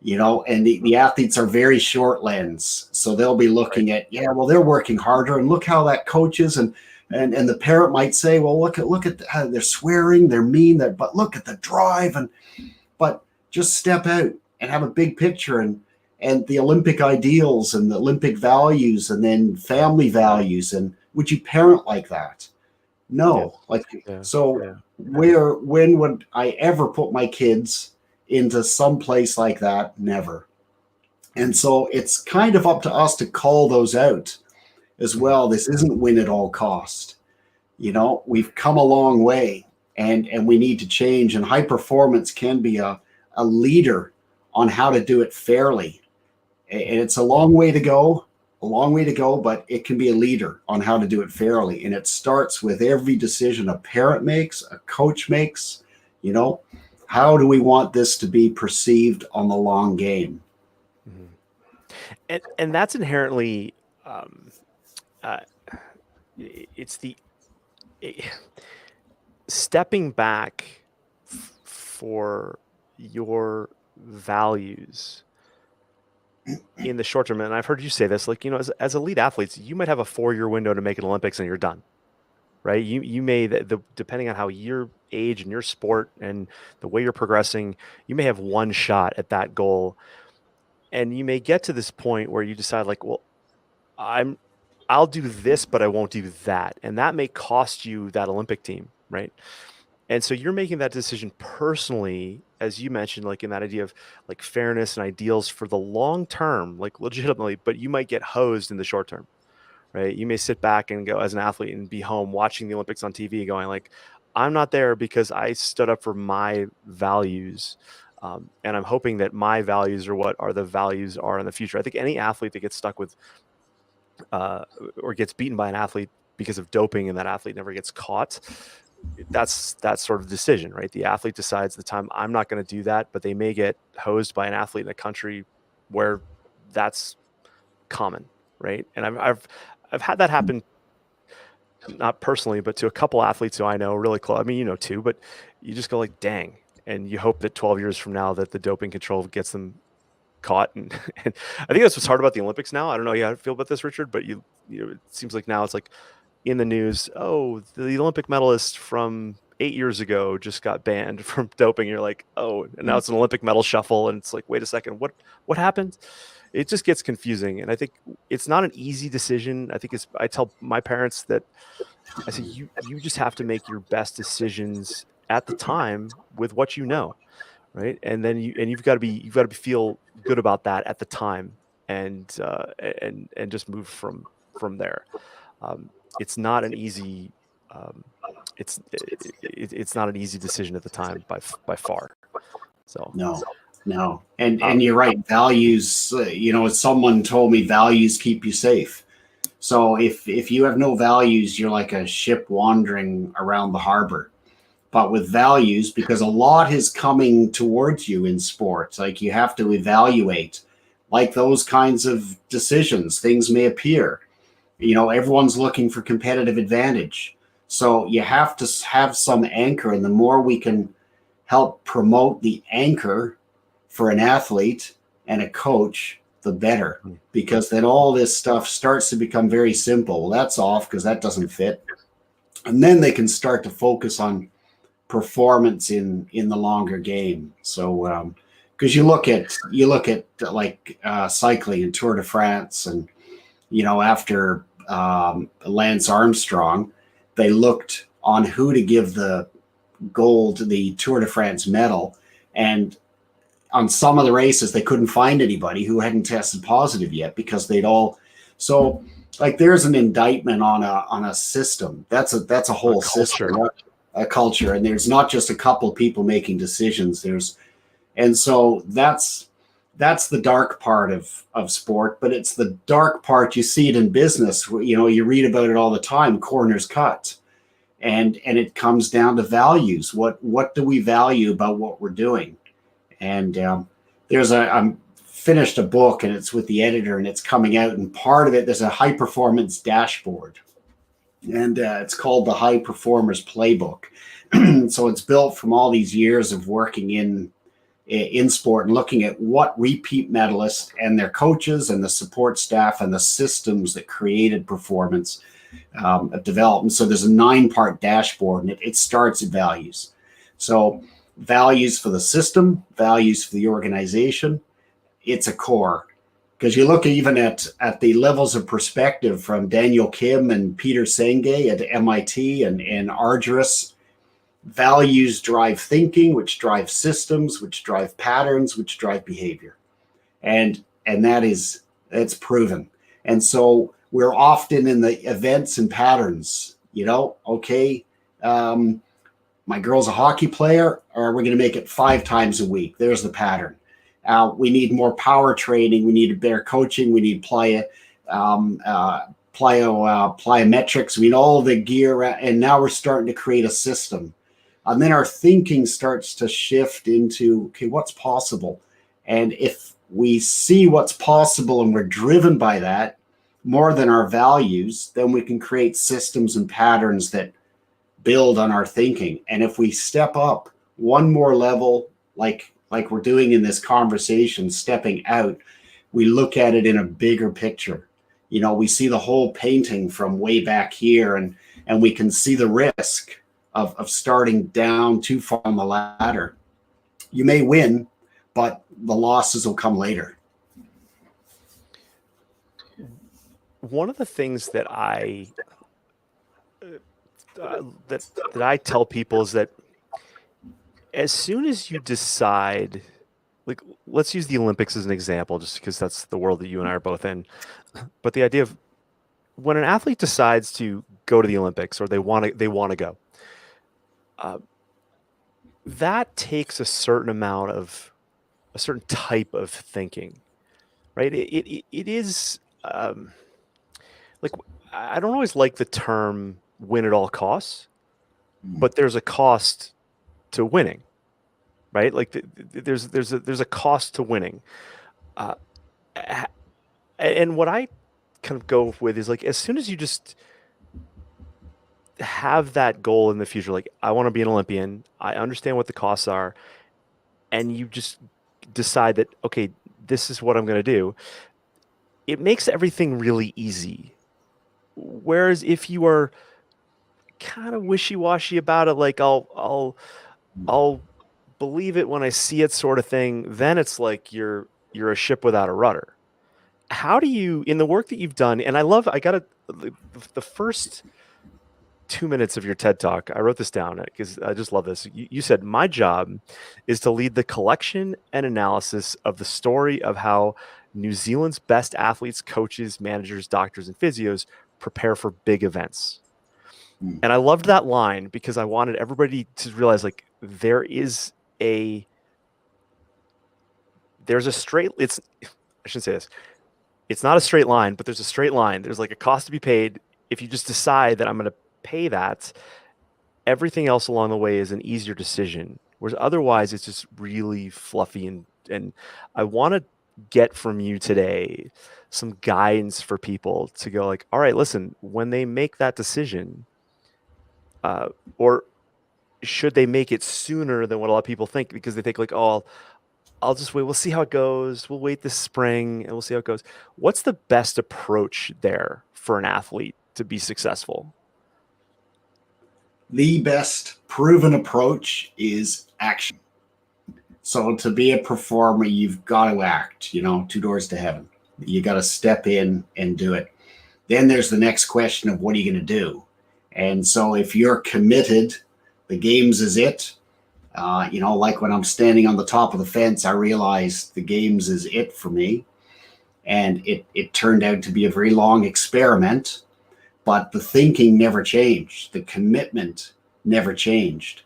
and the athletes are very short lens. So they'll be looking at, yeah, well, they're working harder, and look how that coach is. And the parent might say, well, look at how they're swearing, they're mean, but look at the drive. But just step out and have a big picture, and the Olympic ideals and the Olympic values, and then family values. And would you parent like that? Yeah. No. Yeah. So Yeah. when would I ever put my kids into some place like that? Never. And so it's kind of up to us to call those out as well. This isn't win at all cost. We've come a long way, and we need to change. And high performance can be a leader on how to do it fairly. And it's a long way to go, but it can be a leader on how to do it fairly. And it starts with every decision a parent makes, a coach makes. How do we want this to be perceived on the long game? Mhm. And that's inherently, um, uh, it's the eh, stepping back for your values in the short term. And I've heard you say this, like, as elite athletes, you might have a 4-year window to make an Olympics and you're done, right? You may, depending on how your age and your sport and the way you're progressing, you may have one shot at that goal. And you may get to this point where you decide like, well, I'm, I'll do this, but I won't do that. And that may cost you that Olympic team, right? And so you're making that decision personally as you mentioned, like in that idea of like fairness and ideals for the long term, like legitimately, but you might get hosed in the short term, right? You may sit back and go as an athlete and be home watching the Olympics on TV going like, I'm not there because I stood up for my values. And I'm hoping that my values are what are the values are in the future. I think any athlete that gets stuck with uh, or gets beaten by an athlete because of doping and that athlete never gets caught, that's that sort of decision, right? The athlete decides the time I'm not going to do that, but they may get hosed by an athlete in a country where that's common, right? And I've had that happen, not personally, but to a couple athletes who I know really close. I mean, you know, too, but you just go like, dang, and you hope that 12 years from now that the doping control gets them caught. And I think that's what's hard about the Olympics now. I don't know how you feel about this, Richard, but you know, it seems like now it's like in the news, oh, the Olympic medalist from 8 years ago just got banned from doping. You're like, oh, and now it's an Olympic medal shuffle, and it's like, wait a second, what happened? It just gets confusing, and I think it's not an easy decision. I think I tell my parents that I say you just have to make your best decisions at the time with what you know, right? And then you've got to feel good about that at the time, and just move from there. Um, it's not an easy um, it's not an easy decision at the time by far. So No, no, and um, you're right. Values, you know, someone told me values keep you safe. So if you have no values, you're like a ship wandering around the harbor. But with values, because a lot is coming towards you in sports, like you have to evaluate, like those kinds of decisions. Things may appear. You know, everyone's looking for competitive advantage. So you have to have some anchor, and the more we can help promote the anchor for an athlete and a coach, the better. Because then all this stuff starts to become very simple. Well, that's off because that doesn't fit. And then they can start to focus on performance in the longer game. So because you look at like cycling and Tour de France, and you know after Lance Armstrong, they looked on who to give the gold, the Tour de France medal, and on some of the races they couldn't find anybody who hadn't tested positive yet because they'd all so like there's an indictment on a system that's a a whole culture. system, a culture, and there's not just a couple people making decisions. And so that's the dark part of sport, but it's the dark part. You see it in business, you know, you read about it all the time, corners cut, and it comes down to values. What do we value about what we're doing? And I'm finished a book, and it's with the editor, and it's coming out, and part of it there's a high performance dashboard, and it's called the High Performers Playbook. So it's built from all these years of working in sport and looking at what repeat medalists and their coaches and the support staff and the systems that created performance of development. So there's a 9-part dashboard, and it starts at values. So values for the system, values for the organization. It's a core, because you look even at the levels of perspective from Daniel Kim and Peter Senge at MIT and Argyris. Values drive thinking, which drive systems, which drive patterns, which drive behavior, and that's proven. And so we're often in the events and patterns. You know, okay, my girl's a hockey player, or we're going to make it 5 times a week. There's the pattern. We need more power training. We need better coaching. We need plyometrics. We need all the gear. And now we're starting to create a system. And then our thinking starts to shift into, okay, what's possible? And if we see what's possible and we're driven by that more than our values, then we can create systems and patterns that build on our thinking. And if we step up one more level, like we're doing in this conversation, stepping out, we look at it in a bigger picture. You know, we see the whole painting from way back here, and we can see the risk of starting down too far on the ladder. You may win, but the losses will come later. One of the things that that I tell people is that as soon as you decide, like, let's use the Olympics as an example, just because that's the world that you and I are both in. But the idea of when an athlete decides to go to the Olympics or they want to go, uh, that takes a certain type of thinking, right? It is like I don't always like the term win at all costs, Mm. but there's a cost to winning, right? Like there's a cost to winning. Uh, and what I kind of go with is like as soon as you just have that goal in the future, like I want to be an Olympian, I understand what the costs are, and you just decide that okay, this is what I'm going to do. It makes everything really easy. Whereas if you are kind of wishy-washy about it, like I'll believe it when I see it sort of thing, then it's like you're a ship without a rudder. How do you in the work that you've done, and I gotta the first 2 minutes of your TED talk, I wrote this down because I just love this. You said, my job is to lead the collection and analysis of the story of how New Zealand's best athletes, coaches, managers, doctors, and physios prepare for big events. Mm. And I loved that line because I wanted everybody to realize like a there's a straight it's I shouldn't say this. It's not a straight line, but there's a straight line. There's like a cost to be paid. If you just decide that I'm going to pay that, everything else along the way is an easier decision. Whereas otherwise, it's just really fluffy and I want to get from you today some guidance for people to go like, all right, listen, when they make that decision, or should they make it sooner than what a lot of people think because they think like, oh, I'll just wait. We'll see how it goes. We'll wait this spring and we'll see how it goes. What's the best approach there for an athlete to be successful? The best proven approach is action. So to be a performer, you've got to act, two doors to heaven. You got to step in and do it. Then there's the next question of what are you going to do? And so if you're committed, the games is it. Like when I'm standing on the top of the fence, I realize the games is it for me. And it turned out to be a very long experiment, but the thinking never changed. The commitment never changed.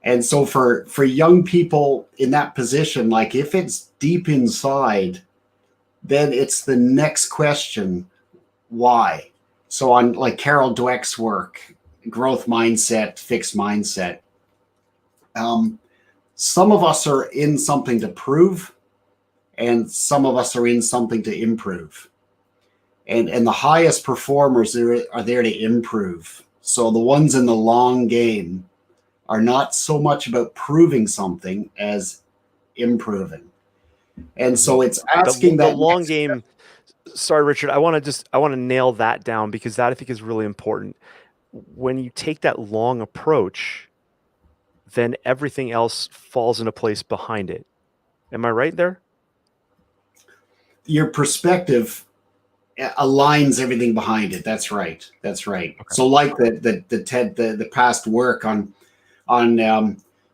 And so for young people in that position, like if it's deep inside, then it's the next question, why? So on like Carol Dweck's work, growth mindset, fixed mindset, um, some of us are in something to prove and some of us are in something to improve. And the highest performers are there to improve. So the ones in the long game are not so much about proving something as improving. And Mhm. so it's asking The that long next. game. Sorry, Richard. I want to nail that down because that I think is really important. When you take that long approach, then everything else falls into place behind it. Am I right there? Your perspective aligns everything behind it. That's right. That's right. Okay. So like the TED the past work on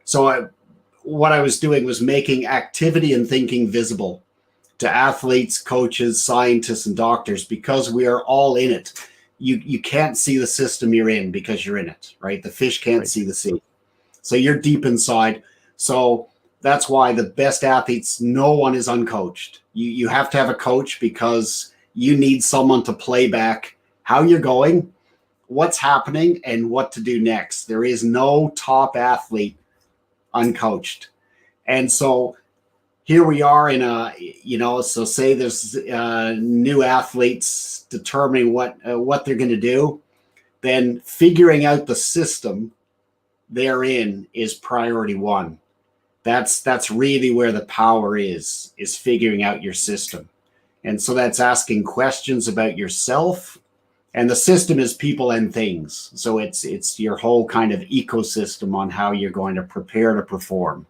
so I, what I was doing was making activity and thinking visible to athletes, coaches, scientists, and doctors because we are all in it. You can't see the system you're in because you're in it, right? The fish can't Right. see the sea. So you're deep inside. So that's why the best athletes, no one is uncoached. You have to have a coach because you need someone to play back how you're going, what's happening, and what to do next. There is no top athlete uncoached. And so here we are so say there's new athletes determining what they're going to do, then figuring out the system they're in is priority one. That's really where the power is figuring out your system. And so that's asking questions about yourself, and the system is people and things. So it's your whole kind of ecosystem on how you're going to prepare to perform.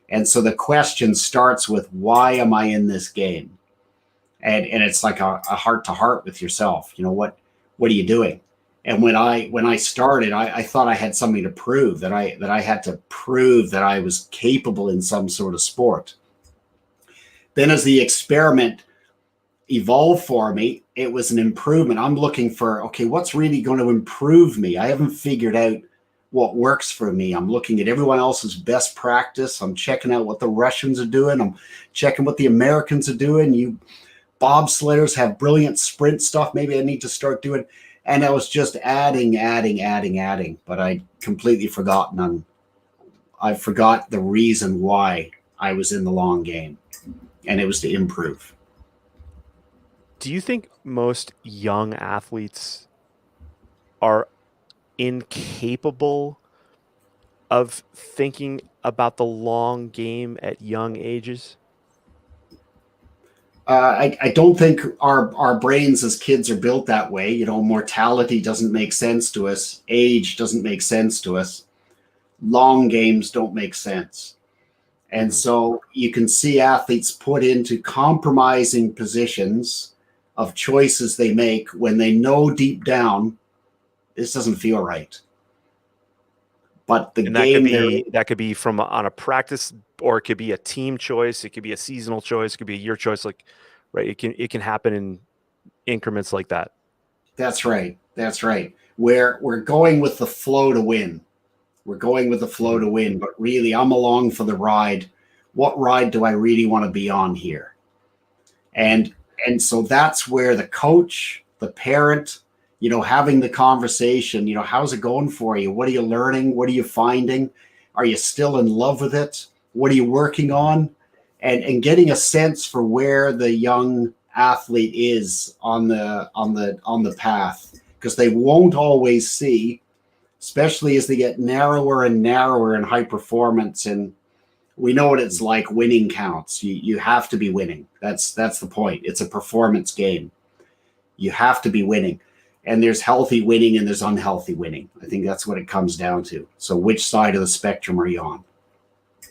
And so the question starts with, why am I in this game? And it's like a heart to heart with yourself. What are you doing? And when I started, I thought I had something to prove, that I had to prove that I was capable in some sort of sport. Then as the experiment evolved for me, it was an improvement. I'm looking for, okay, what's really going to improve me? I haven't figured out what works for me. I'm looking at everyone else's best practice. I'm checking out what the Russians are doing. I'm checking what the Americans are doing. You bobsledders have brilliant sprint stuff. Maybe I need to start doing. And I was just adding, but I completely forgotten. I forgot the reason why I was in the long game, and it was to improve. Do you think most young athletes are incapable of thinking about the long game at young ages? I don't think our brains as kids are built that way. Mortality doesn't make sense to us. Age doesn't make sense to us. Long games don't make sense. And Mm-hmm. so you can see athletes put into compromising positions of choices they make when they know deep down this doesn't feel right. But the And that could game they're be from on a practice, or it could be a team choice. It could be a seasonal choice. It could be a year choice. Like, right? It can happen in increments like that. That's right. That's right. Where we're going with the flow to win. We're going with the flow Mm-hmm. to win, but really I'm along for the ride. What ride do I really want to be on here? Mm-hmm. And so that's where the coach, the parent, having the conversation, how's it going for you? What are you learning? What are you finding? Are you still in love with it? What are you working Mm-hmm. on? And getting a sense for where the young athlete is on the path, because they won't always see, especially as they get narrower and narrower in high performance. And we know what it's like. Winning counts. You have to be winning. That's the point. It's a performance game. You have to be winning. And there's healthy winning and there's unhealthy winning. I think that's what it comes down to. So which side of the spectrum are you on?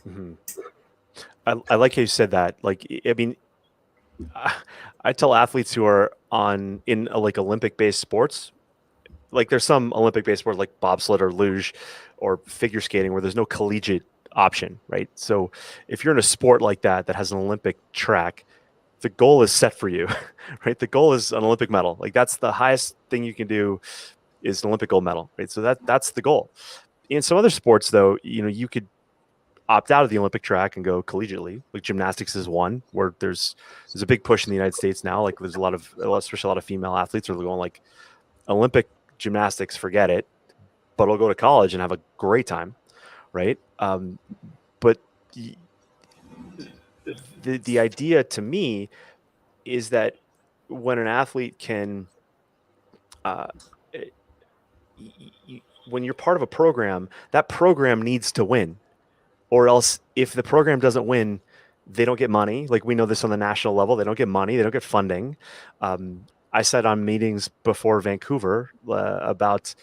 Mm-hmm. I like how you said that. Like, I mean, I I tell athletes who are in like Olympic based sports, like there's some Olympic based sports like bobsled or luge or figure skating where there's no collegiate option, right? So if you're in a sport like that has an Olympic track, the goal is set for you, right? The goal is an Olympic medal. Like that's the highest thing you can do is an Olympic gold medal, right? So that's the goal. In some other sports, though, you could opt out of the Olympic track and go collegiately. Like gymnastics is one where there's a big push in the United States now. Like there's especially a lot of female athletes are going like Olympic gymnastics, forget it, but I'll go to college and have a great time, right? But the idea to me is that when an athlete can, uh, when you're part of a program, that program needs to win, or else if the program doesn't win, they don't get money. Like we know this on the national level, they don't get money, they don't get funding. I said on meetings before Vancouver about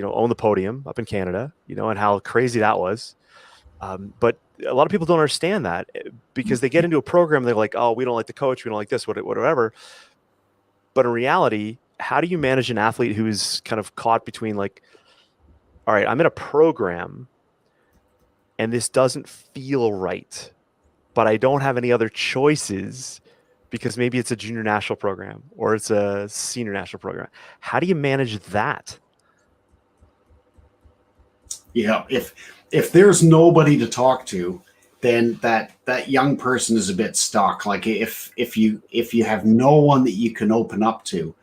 own the podium up in Canada, and how crazy that was. But a lot of people don't understand that because they get into a program, they're like, oh, we don't like the coach, we don't like this, whatever. But in reality, how do you manage an athlete who is kind of caught between like, all right, I'm in a program and this doesn't feel right, but I don't have any other choices because maybe it's a junior national program or it's a senior national program. How do you manage that? If there's nobody to talk to, then that young person is a bit stuck. Like if you have no one that you can open up to,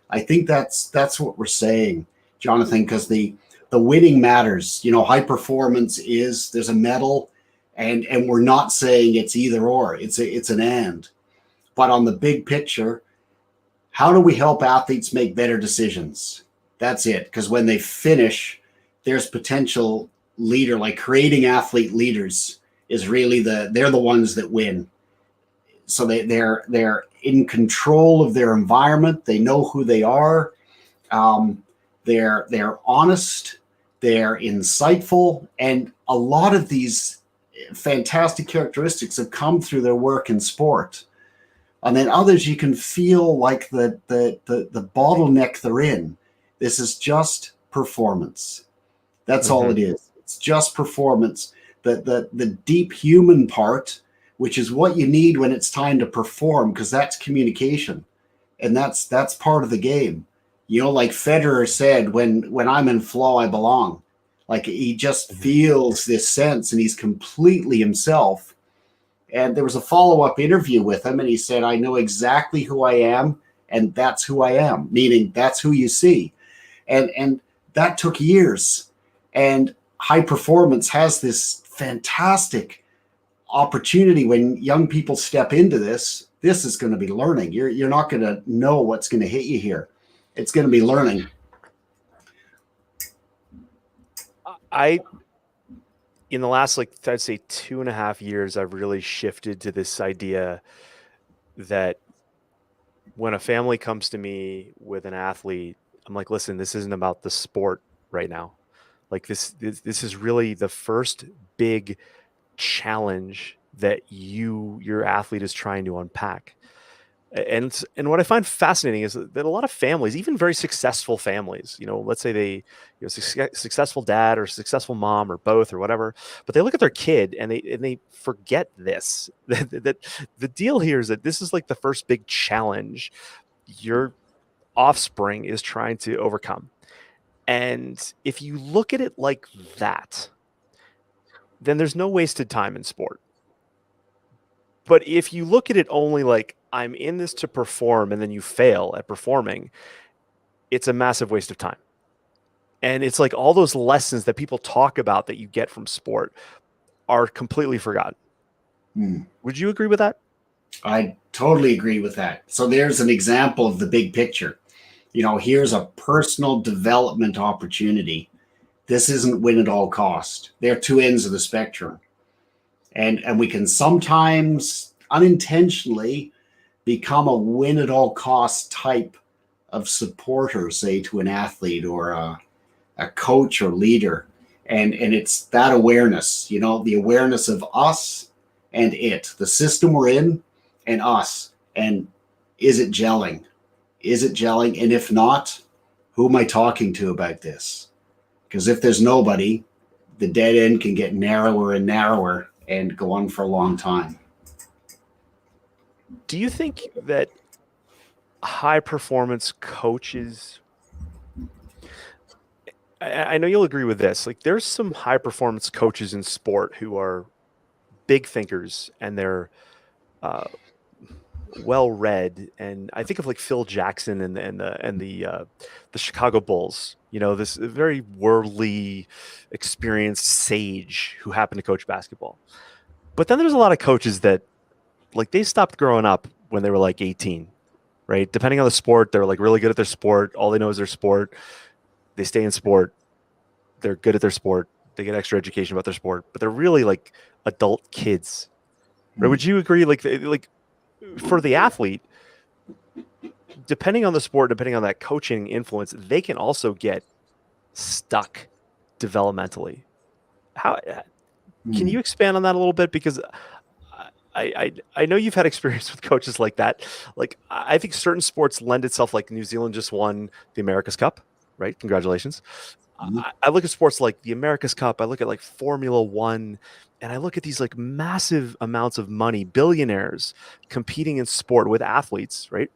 I think that's what we're saying, Jonathan, because the winning matters. High performance is there's a medal, and we're not saying it's either or. It's an and. But on the big picture, how do we help athletes make better decisions? That's it. Because when they finish, there's potential leader, like creating athlete leaders is really they're the ones that win. So they're in control of their environment. They know who they are. Um, they're honest. They're insightful, and a lot of these fantastic characteristics have come through their work in sport. And then others, you can feel like the bottleneck they're in. This is just performance. That's all Hmm. it is. It's just performance. The deep human part, which is what you need when it's time to perform, because that's communication, and that's part of the game. Like Federer said, when I'm in flow, I belong. Like he just Hmm. feels this sense, and he's completely himself. And there was a follow-up interview with him, and he said, "I know exactly who I am, and that's who I am." Meaning that's who you see, and that took years. And high performance has this fantastic opportunity when young people step into this. This is going to be learning. You're not going to know what's going to hit you here. It's going to be learning. I in the last I'd say 2.5 years, I've really shifted to this idea that when a family comes to me with an athlete, I'm like, listen, this isn't about the sport right now. Like this is really the first big challenge that your athlete is trying to unpack. And what I find fascinating is that a lot of families, even very successful families, let's say successful dad or successful mom or both or whatever, but they look at their kid and they forget this that the deal here is that this is like the first big challenge your offspring is trying to overcome. And if you look at it like that, then there's no wasted time in sport. But if you look at it only like I'm in this to perform and then you fail at performing, it's a massive waste of time. And it's like all those lessons that people talk about that you get from sport are completely forgotten. Hmm. Would you agree with that? I totally agree with that. So there's an example of the big picture. Here's a personal development opportunity. This isn't win at all cost. They're two ends of the spectrum. And we can sometimes unintentionally become a win at all cost type of supporter, say to an athlete or a coach or leader. And it's that awareness, the awareness of us and the system we're in, and us. And is it gelling? Is it gelling? And if not, who am I talking to about this? Because if there's nobody, the dead end can get narrower and narrower and go on for a long time. Do you think that high performance coaches, I know you'll agree with this, like there's some high performance coaches in sport who are big thinkers and they're uh, well read, and I think of like Phil Jackson and the Chicago Bulls. This very worldly, experienced sage who happened to coach basketball. But then there's a lot of coaches that like they stopped growing up when they were like 18, right? Depending on the sport, they're like really good at their sport. All they know is their sport. They stay in sport. They're good at their sport. They get extra education about their sport, but they're really like adult kids. Right? Hmm. Would you agree? Like for the athlete, depending on the sport, depending on that coaching influence, they can also get stuck developmentally. How can Hmm. you expand on that a little bit? Because I know you've had experience with coaches like that. Like I think certain sports lend itself. Like New Zealand just won the America's Cup, right? Congratulations. Hmm. I look at sports like the America's Cup. I look at like Formula One, and I look at these like massive amounts of money, billionaires competing in sport with athletes, right?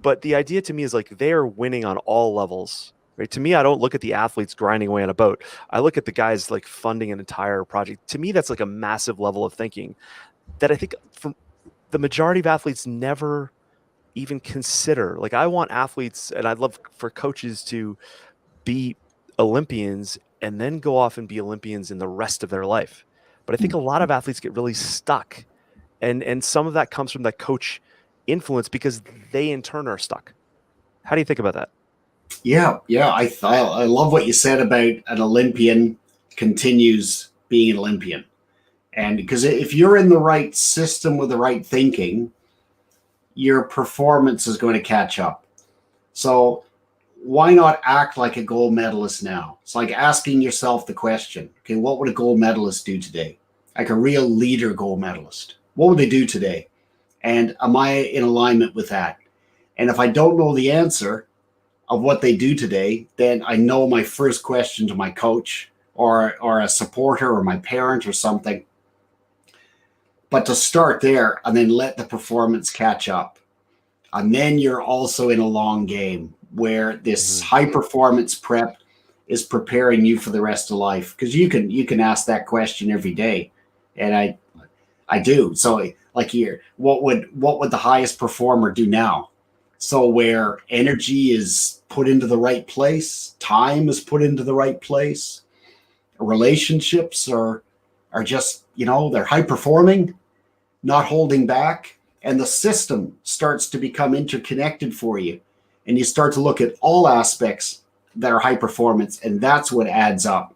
But the idea to me is like they are winning on all levels. Right. To me, I don't look at the athletes grinding away on a boat. I look at the guys like funding an entire project. To me, that's like a massive level of thinking that I think from the majority of athletes never even consider. Like I want athletes and I'd love for coaches to be Olympians and then go off and be Olympians in the rest of their life. But I think a lot of athletes get really stuck. And some of that comes from that coach influence because they in turn are stuck. How do you think about that? Yeah, yeah. I love what you said about an Olympian continues being an Olympian. And because if you're in the right system with the right thinking, your performance is going to catch up. So why not act like a gold medalist now? It's like asking yourself the question, okay, what would a gold medalist do today? Like a real leader gold medalist. What would they do today? And am I in alignment with that? And if I don't know the answer, of what they do today, then I know my first question to my coach or a supporter or my parent or something. But to start there and then let the performance catch up. And then you're also in a long game where this high performance prep is preparing you for the rest of life. Because you can ask that question every day. And I do. So like here, what would the highest performer do now? So where energy is put into the right place, time is put into the right place, relationships are just, they're high performing, not holding back, and the system starts to become interconnected for you. And you start to look at all aspects that are high performance, and that's what adds up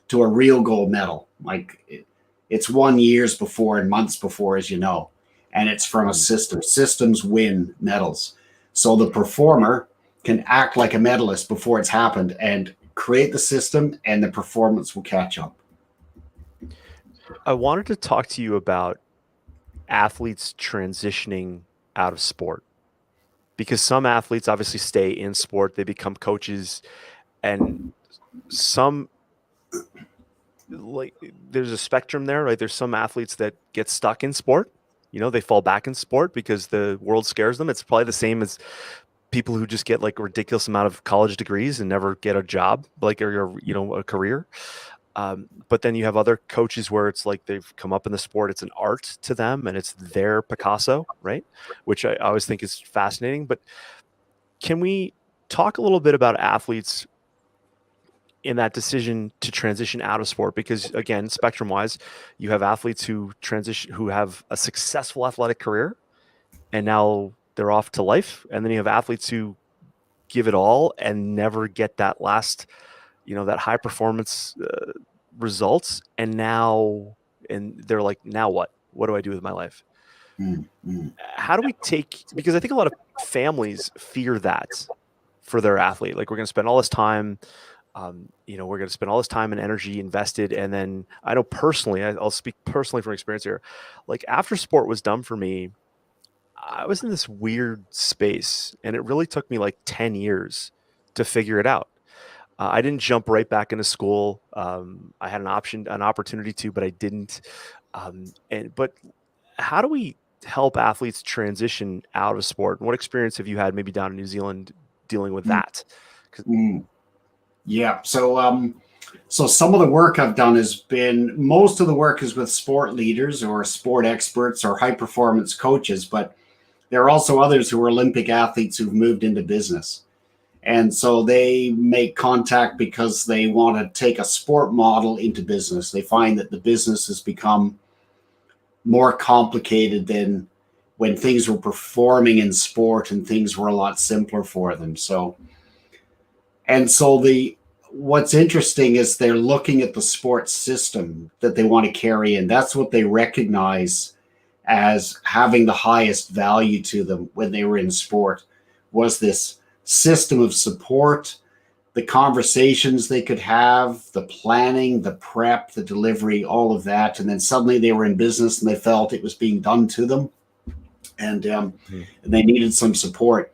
to a real gold medal. Like it's won years before and months before, as you know, and it's from a system. Systems win medals. So the performer can act like a medalist before it's happened and create the system, and the performance will catch up. I wanted to talk to you about athletes transitioning out of sport, because some athletes obviously stay in sport, they become coaches, and some, like, there's a spectrum there, right? There's some athletes that get stuck in sport, they fall back in sport because the world scares them. It's probably the same as people who just get like a ridiculous amount of college degrees and never get a job, like, or a career. But then you have other coaches where it's like they've come up in the sport, it's an art to them and it's their Picasso, right? Which I always think is fascinating. But can we talk a little bit about athletes in that decision to transition out of sport? Because again, spectrum wise, you have athletes who transition, who have a successful athletic career and now they're off to life. And then you have athletes who give it all and never get that last, that high performance results. And they're like, now what do I do with my life? Mm-hmm. How do we because I think a lot of families fear that for their athlete, like, we're going to spend all this time, we're going to spend all this time and energy invested. And then I know personally, I'll speak personally from experience here. Like, after sport was done for me, I was in this weird space, and it really took me like 10 years to figure it out. I didn't jump right back into school. I had an opportunity to, but I didn't. But how do we help athletes transition out of sport? And what experience have you had maybe down in New Zealand dealing with that? Yeah. So some of the work I've done most of the work is with sport leaders or sport experts or high performance coaches, but there are also others who are Olympic athletes who've moved into business. And so they make contact because they want to take a sport model into business. They find that the business has become more complicated than when things were performing in sport and things were a lot simpler for them. What's interesting is they're looking at the sports system that they want to carry in. That's what they recognize as having the highest value to them when they were in sport, was this system of support, the conversations they could have, the planning, the prep, the delivery, all of that. And then suddenly they were in business and they felt it was being done to them, and they needed some support.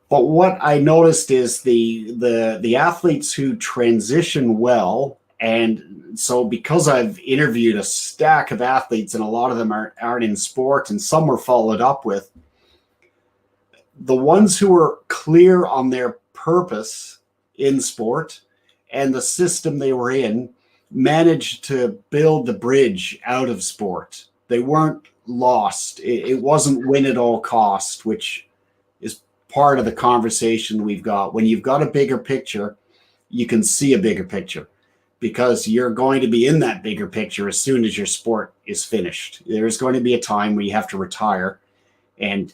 But what I noticed is the athletes who transition well, and so because I've interviewed a stack of athletes and a lot of them aren't in sport and some were followed up with, the ones who were clear on their purpose in sport and the system they were in managed to build the bridge out of sport. They weren't lost. It wasn't win at all cost, which is part of the conversation we've got. When you've got a bigger picture, you can see a bigger picture because you're going to be in that bigger picture as soon as your sport is finished. There's going to be a time where you have to retire, and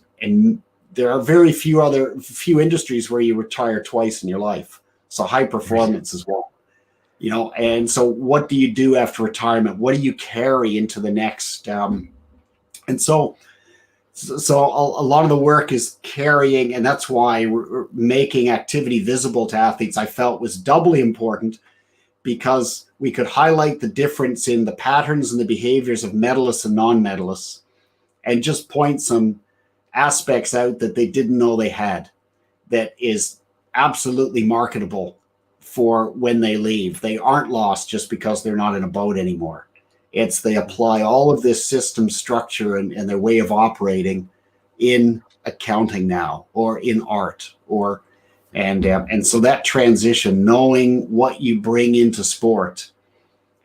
there are very few industries where you retire twice in your life. So high performance as well, and so what do you do after retirement? What do you carry into the next? And so a lot of the work is carrying, and that's why making activity visible to athletes I felt was doubly important, because we could highlight the difference in the patterns and the behaviors of medalists and non-medalists and just point some aspects out that they didn't know they had, that is absolutely marketable for when they leave. They aren't lost just because they're not in a boat anymore. It's they apply all of this system structure and their way of operating in accounting now, or in art, or and so that transition, knowing what you bring into sport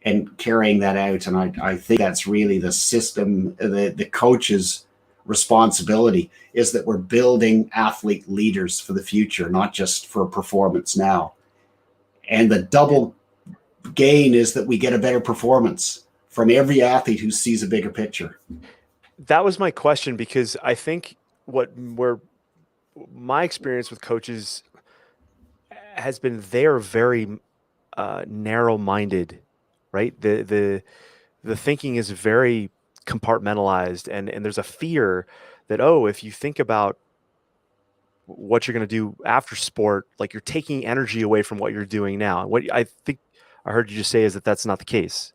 and carrying that out. And I think that's really the system, the coach's responsibility, is that we're building athlete leaders for the future, not just for performance now. And the double gain is that we get a better performance from every athlete who sees a bigger picture. That was my question, because I think where my experience with coaches has been, they're very narrow-minded, right? The thinking is very compartmentalized, and there's a fear that, oh, if you think about what you're going to do after sport, like, you're taking energy away from what you're doing now. And what I think I heard you just say is that that's not the case.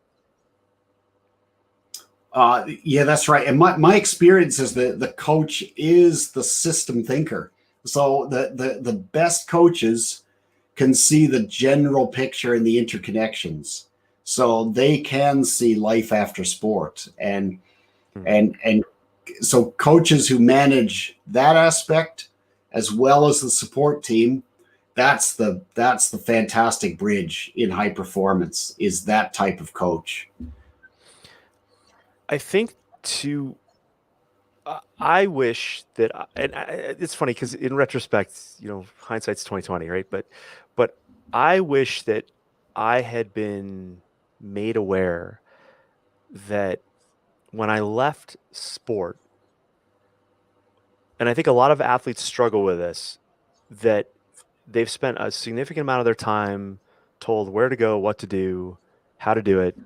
Yeah, that's right. And my experience is that the coach is the system thinker. So the best coaches can see the general picture and the interconnections. So they can see life after sport. Hmm. And so coaches who manage that aspect as well as the support team, that's the fantastic bridge in high performance, is that type of coach. I think to I wish that, it's funny because in retrospect, hindsight's 2020, right? But I wish that I had been made aware that when I left sport, and I think a lot of athletes struggle with this, that they've spent a significant amount of their time told where to go, what to do, how to do it,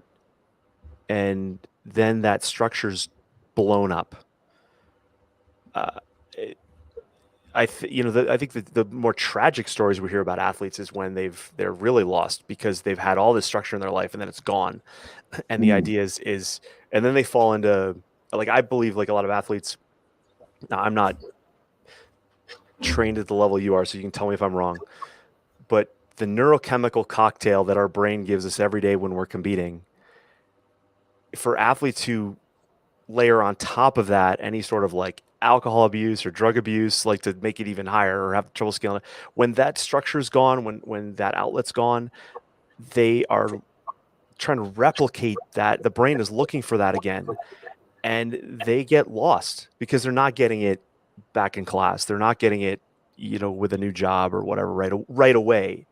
and then that structure's blown up. Uh, I think the more tragic stories we hear about athletes is when they're really lost because they've had all this structure in their life and then it's gone. And the Mm, idea is, and then they fall into, like, I believe, like, a lot of athletes. Now, I'm not trained at the level you are, so you can tell me if I'm wrong. But the neurochemical cocktail that our brain gives us every day when we're competing, for athletes who layer on top of that any sort of, like, alcohol abuse or drug abuse, like, to make it even higher, or have trouble scaling it, when that structure's gone, when that outlet's gone, they are trying to replicate that. The brain is looking for that again, and they get lost because they're not getting it back in class. They're not getting it, with a new job or whatever, right away.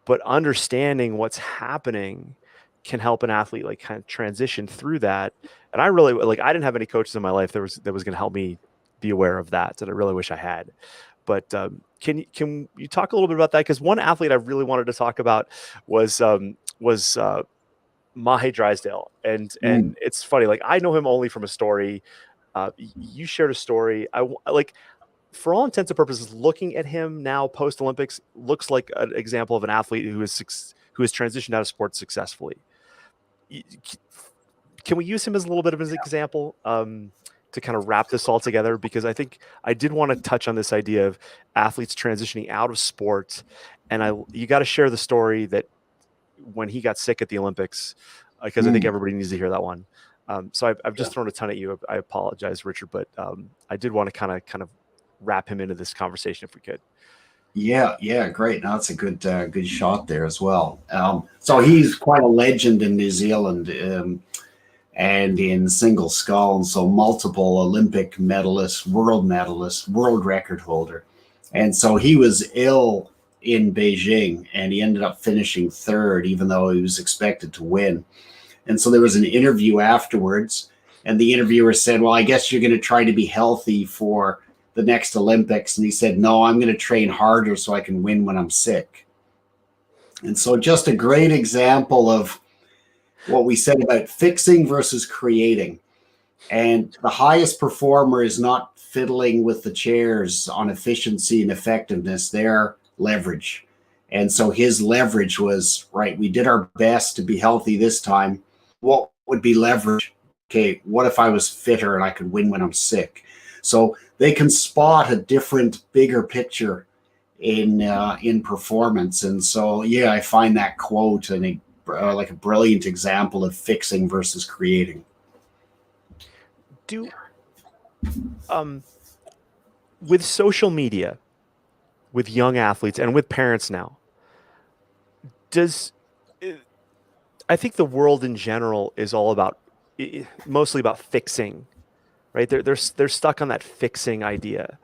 But understanding what's happening can help an athlete, like, kind of transition through that. And I really, like, I didn't have any coaches in my life that was going to help me be aware of that I really wish I had. But can you talk a little bit about that? Because one athlete I really wanted to talk about was Mahe Drysdale, mm, and it's funny. Like, I know him only from a story. You shared a story. Like, for all intents and purposes, looking at him now post Olympics looks like an example of an athlete who has transitioned out of sports successfully. Can we use him as a little bit of an example, to kind of wrap this all together? Because I think I did want to touch on this idea of athletes transitioning out of sports, and you got to share the story that when he got sick at the Olympics, because I think mm. everybody needs to hear that one. So I've Yeah. just thrown a ton at you. I apologize, Richard, but I did want to kind of wrap him into this conversation if we could. Yeah, great. Now that's a good shot there as well. So he's quite a legend in New Zealand, and in single scull, and so multiple Olympic medalist, world record holder. And so he was ill in Beijing, and he ended up finishing third, even though he was expected to win. And so there was an interview afterwards, and the interviewer said, "Well, I guess you're going to try to be healthy for the next Olympics." And he said, "No, I'm going to train harder so I can win when I'm sick." And so just a great example of what we said about fixing versus creating. And the highest performer is not fiddling with the chairs on efficiency and effectiveness, they're leverage. And so his leverage was, right, we did our best to be healthy this time. What would be leverage? Okay, what if I was fitter and I could win when I'm sick? So they can spot a different, bigger picture in performance. And so, yeah, I find that quote like a brilliant example of fixing versus creating. Do um with social media, with young athletes and with parents now, does I think the world in general is all about mostly about fixing, right? They're stuck on that fixing idea,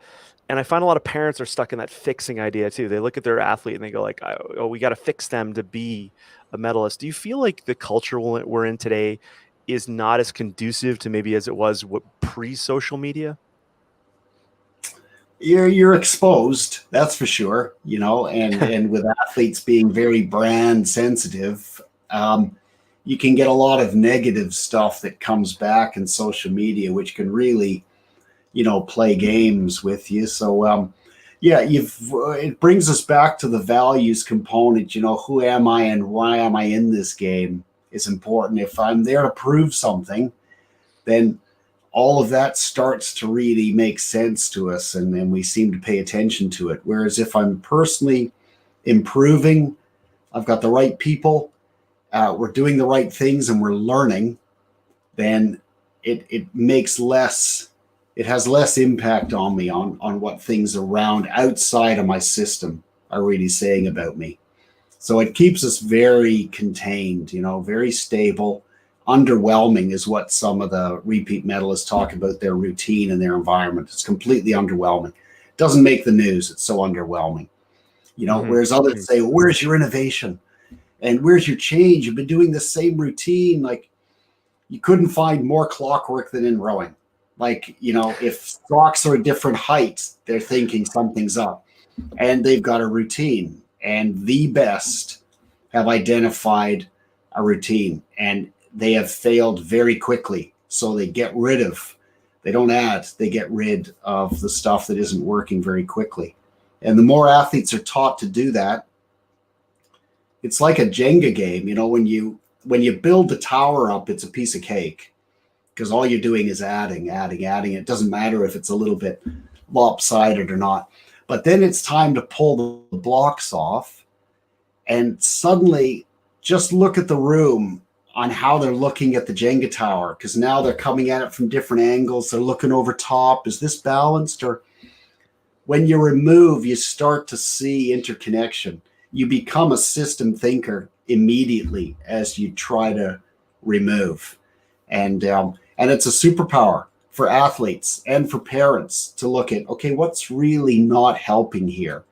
and I find a lot of parents are stuck in that fixing idea too. They look at their athlete and they go like, "Oh, we got to fix them to be a medalist." Do you feel like the culture we're in today is not as conducive to maybe as it was pre-social media? You're exposed, that's for sure, and with athletes being very brand sensitive, you can get a lot of negative stuff that comes back in social media, which can really, play games with you. So, yeah, it brings us back to the values component. Who am I and why am I in this game is important. If I'm there to prove something, then all of that starts to really make sense to us, and then we seem to pay attention to it. Whereas if I'm personally improving, I've got the right people, we're doing the right things, and we're learning, then it makes less, it has less impact on me on what things around outside of my system are really saying about me. So it keeps us very contained, very stable. Underwhelming is what some of the repeat medalists talk about their routine and their environment. It's completely underwhelming. It doesn't make the news. It's so underwhelming. Hmm. Whereas others say, well, where's your innovation? And where's your change? You've been doing the same routine. Like, you couldn't find more clockwork than in rowing. Like, if socks are a different height, they're thinking something's up. And they've got a routine. And the best have identified a routine, and they have failed very quickly. So they don't add, they get rid of the stuff that isn't working very quickly. And the more athletes are taught to do that, it's like a Jenga game. When you build the tower up, it's a piece of cake, because all you're doing is adding, adding, adding. It doesn't matter if it's a little bit lopsided or not. But then it's time to pull the blocks off, and suddenly just look at the room on how they're looking at the Jenga tower, because now they're coming at it from different angles. They're looking over top. Is this balanced? Or when you remove, you start to see interconnection. You become a system thinker immediately as you try to remove. And it's a superpower for athletes and for parents to look at, okay, what's really not helping here?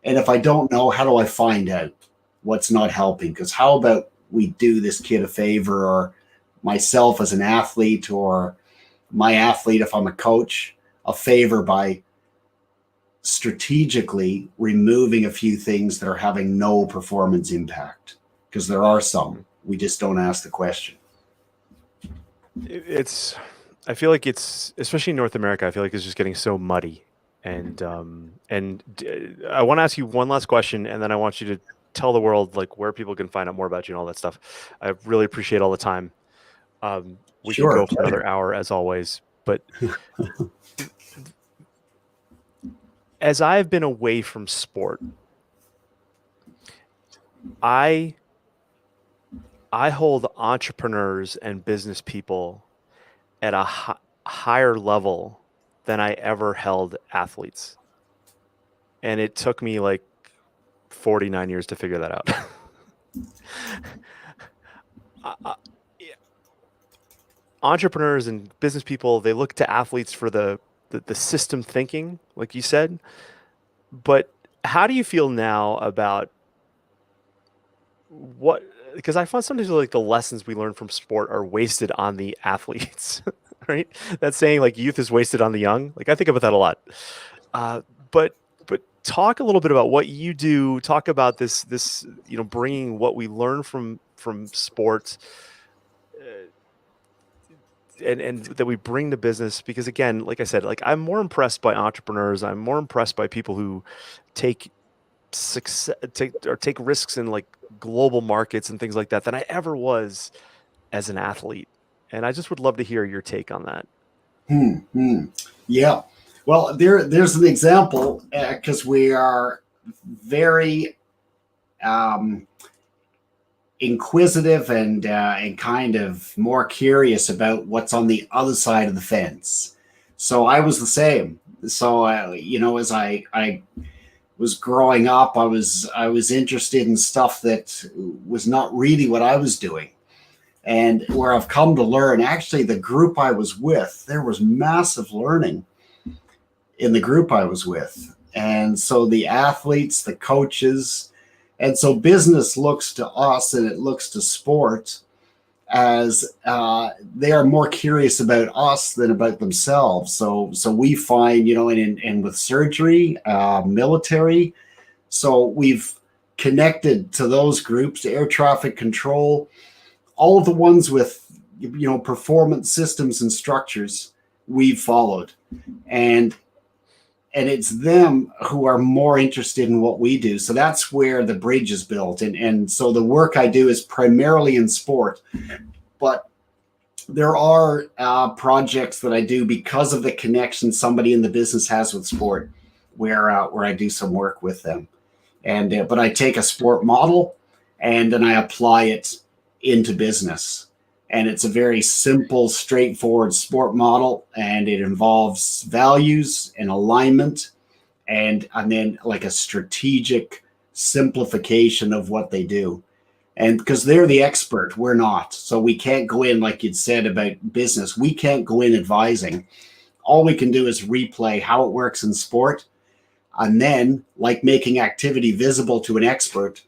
And if I don't know, how do I find out what's not helping? Because how about we do this kid a favor, or myself as an athlete, or my athlete if I'm a coach, a favor by strategically removing a few things that are having no performance impact, because there are some. We just don't ask the question. It's I feel like it's, especially in North America, I feel like it's just getting so muddy. I want to ask you one last question, and then I want you to tell the world like where people can find out more about you and all that stuff. I really appreciate all the time. We could Sure. go for another hour as always, but as I've been away from sport, I I hold entrepreneurs and business people at a higher level than I ever held athletes. And it took me like 49 years to figure that out. Yeah, entrepreneurs and business people, they look to athletes for the system thinking, like you said. But how do you feel now about what? Because I find sometimes like the lessons we learn from sport are wasted on the athletes, right? That saying like youth is wasted on the young. Like I think about that a lot. Uh, but talk a little bit about what you do. Talk about this bringing what we learn from sports, uh, and that we bring to business. Because again, like I said, like I'm more impressed by entrepreneurs. I'm more impressed by people who take take risks in like global markets and things like that than I ever was as an athlete. And I just would love to hear your take on that. Hmm. Yeah. Well, there's an example, because we are very um, inquisitive and kind of more curious about what's on the other side of the fence. So I was the same. So as I was growing up, I was interested in stuff that was not really what I was doing. And where I've come to learn, actually, the group I was with, there was massive learning in the group I was with. And so the athletes, the coaches, and so business looks to us and it looks to sport as they are more curious about us than about themselves. So we find, and with surgery, military, so we've connected to those groups, air traffic control, all of the ones with performance systems and structures we've followed, and it's them who are more interested in what we do. So that's where the bridge is built, and so the work I do is primarily in sport, but there are projects that I do because of the connection somebody in the business has with sport, where I do some work with them, and but I take a sport model and then I apply it into business. And it's a very simple, straightforward sport model, and it involves values and alignment, and then like a strategic simplification of what they do. And because they're the expert, we're not. So we can't go in, like you'd said about business, we can't go in advising. All we can do is replay how it works in sport. And then, like making activity visible to an expert,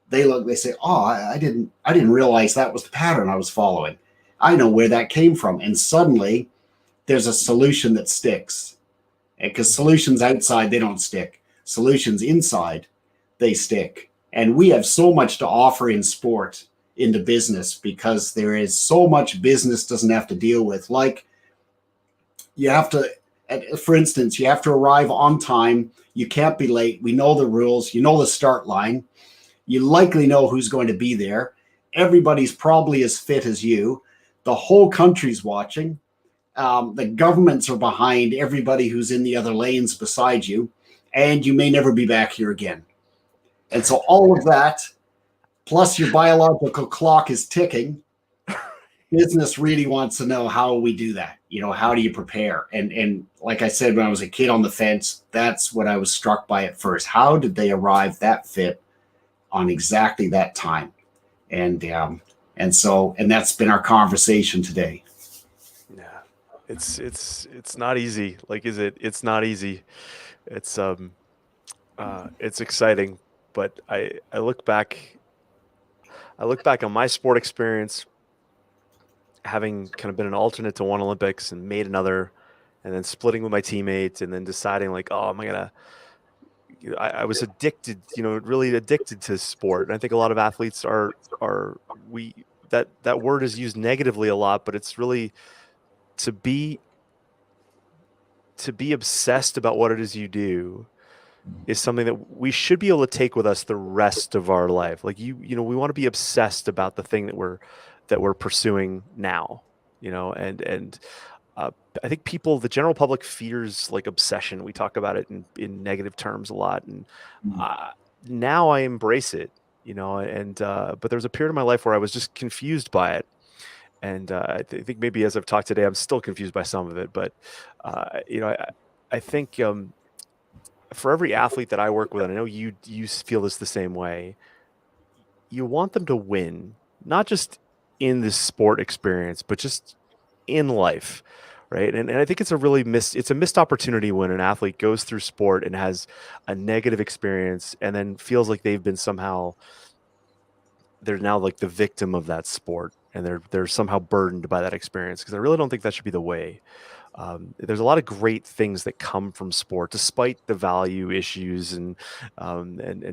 they say, "Oh, I didn't realize that was the pattern I was following. I know where that came from." And suddenly there's a solution that sticks. Because solutions outside, they don't stick. Solutions inside, they stick. And we have so much to offer in sport into business because there is so much business doesn't have to deal with. Like, you have to, for instance, you have to arrive on time. You can't be late. We know the rules. You know the start line. You likely know who's going to be there. Everybody's probably as fit as you. The whole country's watching. The governments are behind everybody who's in the other lanes beside you, and you may never be back here again. And so all of that, plus your biological clock is ticking. Business really wants to know how we do that. How do you prepare? And like I said, when I was a kid on the fence, that's what I was struck by at first. How did they arrive that fit on exactly that time? And that's been our conversation today. Yeah. It's not easy. Like, is it? It's not easy. It's it's exciting, but I look back on my sport experience, having kind of been an alternate to one Olympics and made another, and then splitting with my teammates, and then deciding like, oh, am I gonna? I was addicted, really addicted to sport. And I think a lot of athletes are we that word is used negatively a lot, but it's really to be obsessed about what it is you do is something that we should be able to take with us the rest of our life. Like, we want to be obsessed about the thing that we're pursuing now, and uh, I think the general public fears like obsession. We talk about it in negative terms a lot, and uh, now I embrace it, and but there was a period of my life where I was just confused by it. And think maybe as I've talked today, I'm still confused by some of it, but I think for every athlete that I work with, and I know you feel this the same way, you want them to win, not just in this sport experience, but just in life, right? And I think it's a missed opportunity when an athlete goes through sport and has a negative experience and then feels like they're now like the victim of that sport, and they're somehow burdened by that experience, because I really don't think that should be the way. There's a lot of great things that come from sport, despite the value issues and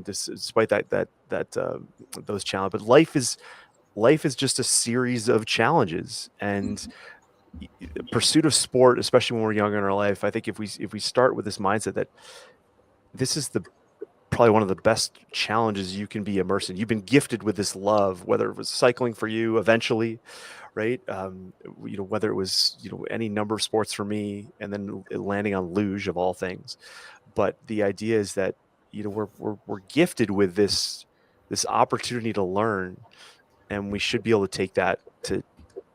despite those challenges. But life is just a series of challenges, and pursuit of sport, especially when we're younger in our life. I think if we start with this mindset that this is the probably one of the best challenges you can be immersed in. You've been gifted with this love, whether it was cycling for you eventually, right? Whether it was, any number of sports for me, and then landing on luge of all things. But the idea is that, we're gifted with this opportunity to learn, and we should be able to take that to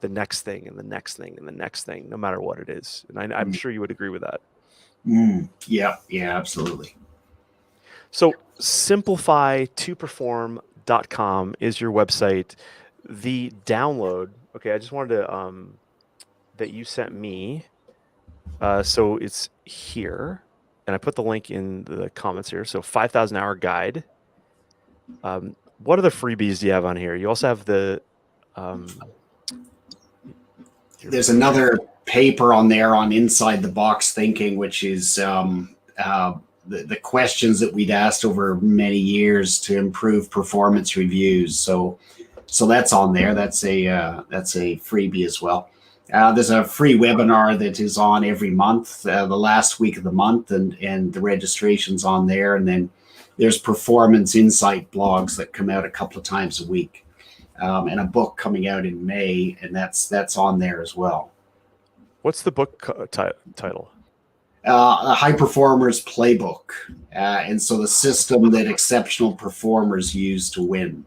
the next thing and the next thing and the next thing, no matter what it is. And I'm sure you would agree with that. Yeah, absolutely. So simplify2perform.com is your website. The download, okay, I just wanted to that you sent me. So it's here, and I put the link in the comments here. So 5,000 hour guide. What other freebies do you have on here? You also have the there's another paper on there on inside the box thinking, which is the questions that we'd asked over many years to improve performance reviews. So that's on there. That's a freebie as well. There's a free webinar that is on every month, the last week of the month, and the registration's on there. And then there's performance insight blogs that come out a couple of times a week, and a book coming out in May, and that's on there as well. What's the book title? A High Performers Playbook, and so the system that exceptional performers use to win.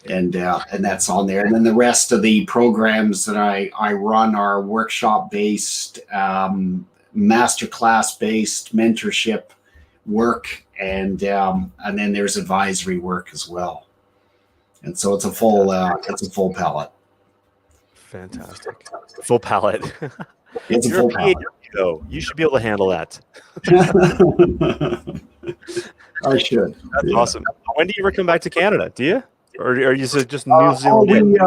And that's on there. And then the rest of the programs that I run are workshop-based, masterclass-based mentorship work, and then there's advisory work as well. And so it's a full palette. Fantastic, full palette. It's You're a PhD, though. You should be able to handle that. I should. That's awesome. When do you ever come back to Canada? Do you? Or are you just New Zealand?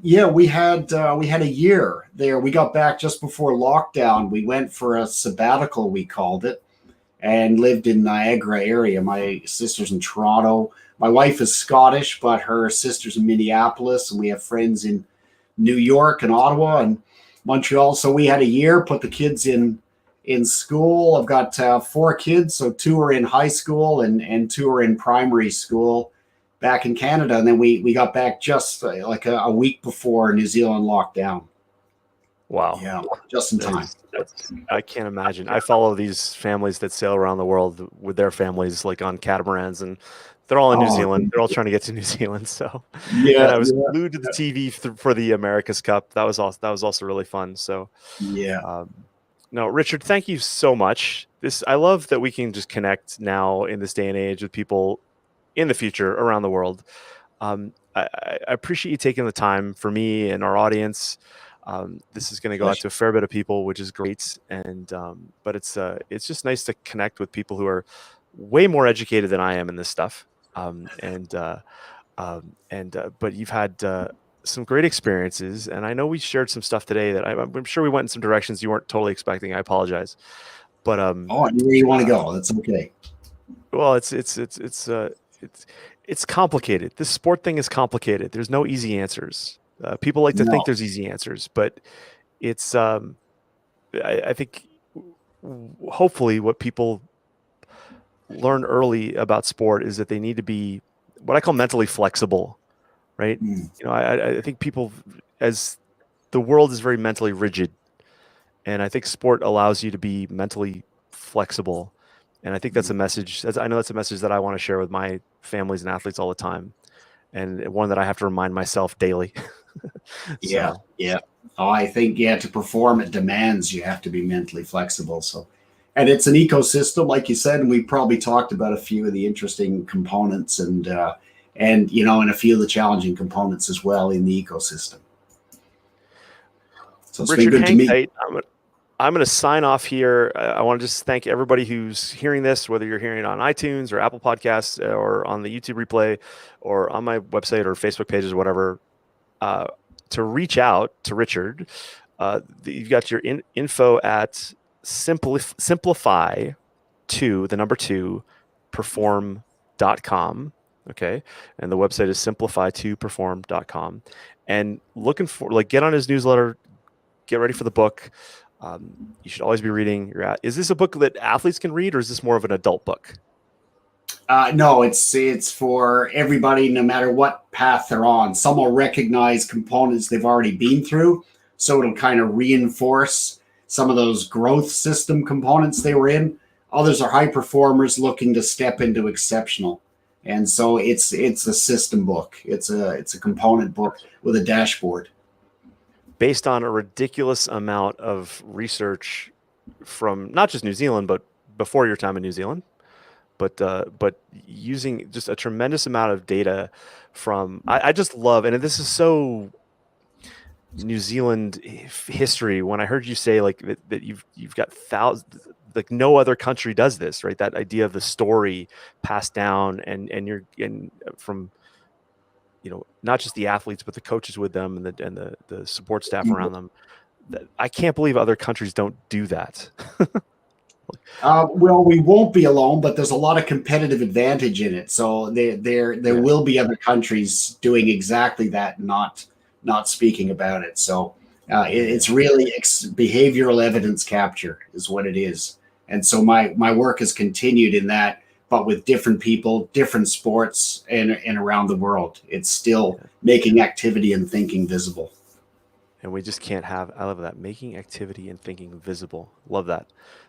We had a year there. We got back just before lockdown. We went for a sabbatical, we called it, and lived in Niagara area. My sister's in Toronto. My wife is Scottish, but her sister's in Minneapolis, and we have friends in New York and Ottawa and Montreal. So we had a year, put the kids in school. I've got 4 kids, so 2 are in high school and 2 are in primary school back in Canada. And then we got back just like a week before New Zealand locked down. Wow. Yeah, just in time. I can't imagine. I follow these families that sail around the world with their families, like on catamarans, and they're all in New Zealand. They're all trying to get to New Zealand. So yeah, and I was glued to the TV for the America's Cup. That was also really fun. So yeah. No, Richard, thank you so much. I love that we can just connect now in this day and age with people in the future around the world. I appreciate you taking the time for me and our audience. This is going to go out to a fair bit of people, which is great. And but it's just nice to connect with people who are way more educated than I am in this stuff. But you've had some great experiences, and I know we shared some stuff today that I'm sure we went in some directions you weren't totally expecting. I apologize, but I knew where you want to go. That's okay. Well, it's complicated. This sport thing is complicated. There's no easy answers. People like to think there's easy answers, but it's I think hopefully what people learn early about sport is that they need to be what I call mentally flexible, right? I think people, as the world is very mentally rigid, and I think sport allows you to be mentally flexible. And I think that's a message. I know that's a message that I want to share with my families and athletes all the time, and one that I have to remind myself daily. Yeah. Oh, I think to perform at demands, you have to be mentally flexible. So, and it's an ecosystem, like you said, and we probably talked about a few of the interesting components and and a few of the challenging components as well in the ecosystem. So it's Richard, been good to meet. I'm going to sign off here. I want to just thank everybody who's hearing this, whether you're hearing it on iTunes or Apple Podcasts or on the YouTube replay or on my website or Facebook pages or whatever, to reach out to Richard. You've got your info at simplify perform.com. Okay. And the website is simplify2perform.com. And looking for, get on his newsletter, get ready for the book. You should always be reading. Is this a book that athletes can read, or is this more of an adult book? No, it's for everybody, no matter what path they're on. Some will recognize components they've already been through, so it'll kind of reinforce some of those growth system components they were in. Others are high performers looking to step into exceptional. And so it's a system book. It's a component book with a dashboard. Based on a ridiculous amount of research from not just New Zealand, but before your time in New Zealand, but using just a tremendous amount of data from I just love, and this is so New Zealand history. When I heard you say like that you've got thousands, like no other country does this, right? That idea of the story passed down, and you're and from not just the athletes but the coaches with them and the support staff around them. I can't believe other countries don't do that. Well, we won't be alone, but there's a lot of competitive advantage in it. So there will be other countries doing exactly that, not speaking about it. So it's really behavioral evidence capture is what it is. And so my work has continued in that, but with different people, different sports, and around the world. It's still making activity and thinking visible. And we just can't have, I love that, making activity and thinking visible. Love that.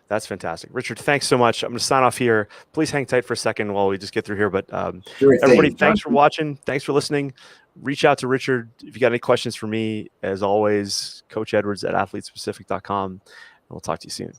That's fantastic. Richard, thanks so much. I'm going to sign off here. Please hang tight for a second while we just get through here. But Sure everybody, thing, thanks for Jonathan. watching. Thanks for listening. Reach out to Richard if you got any questions for me. As always, Coach Edwards at athletespecific.com. And we'll talk to you soon.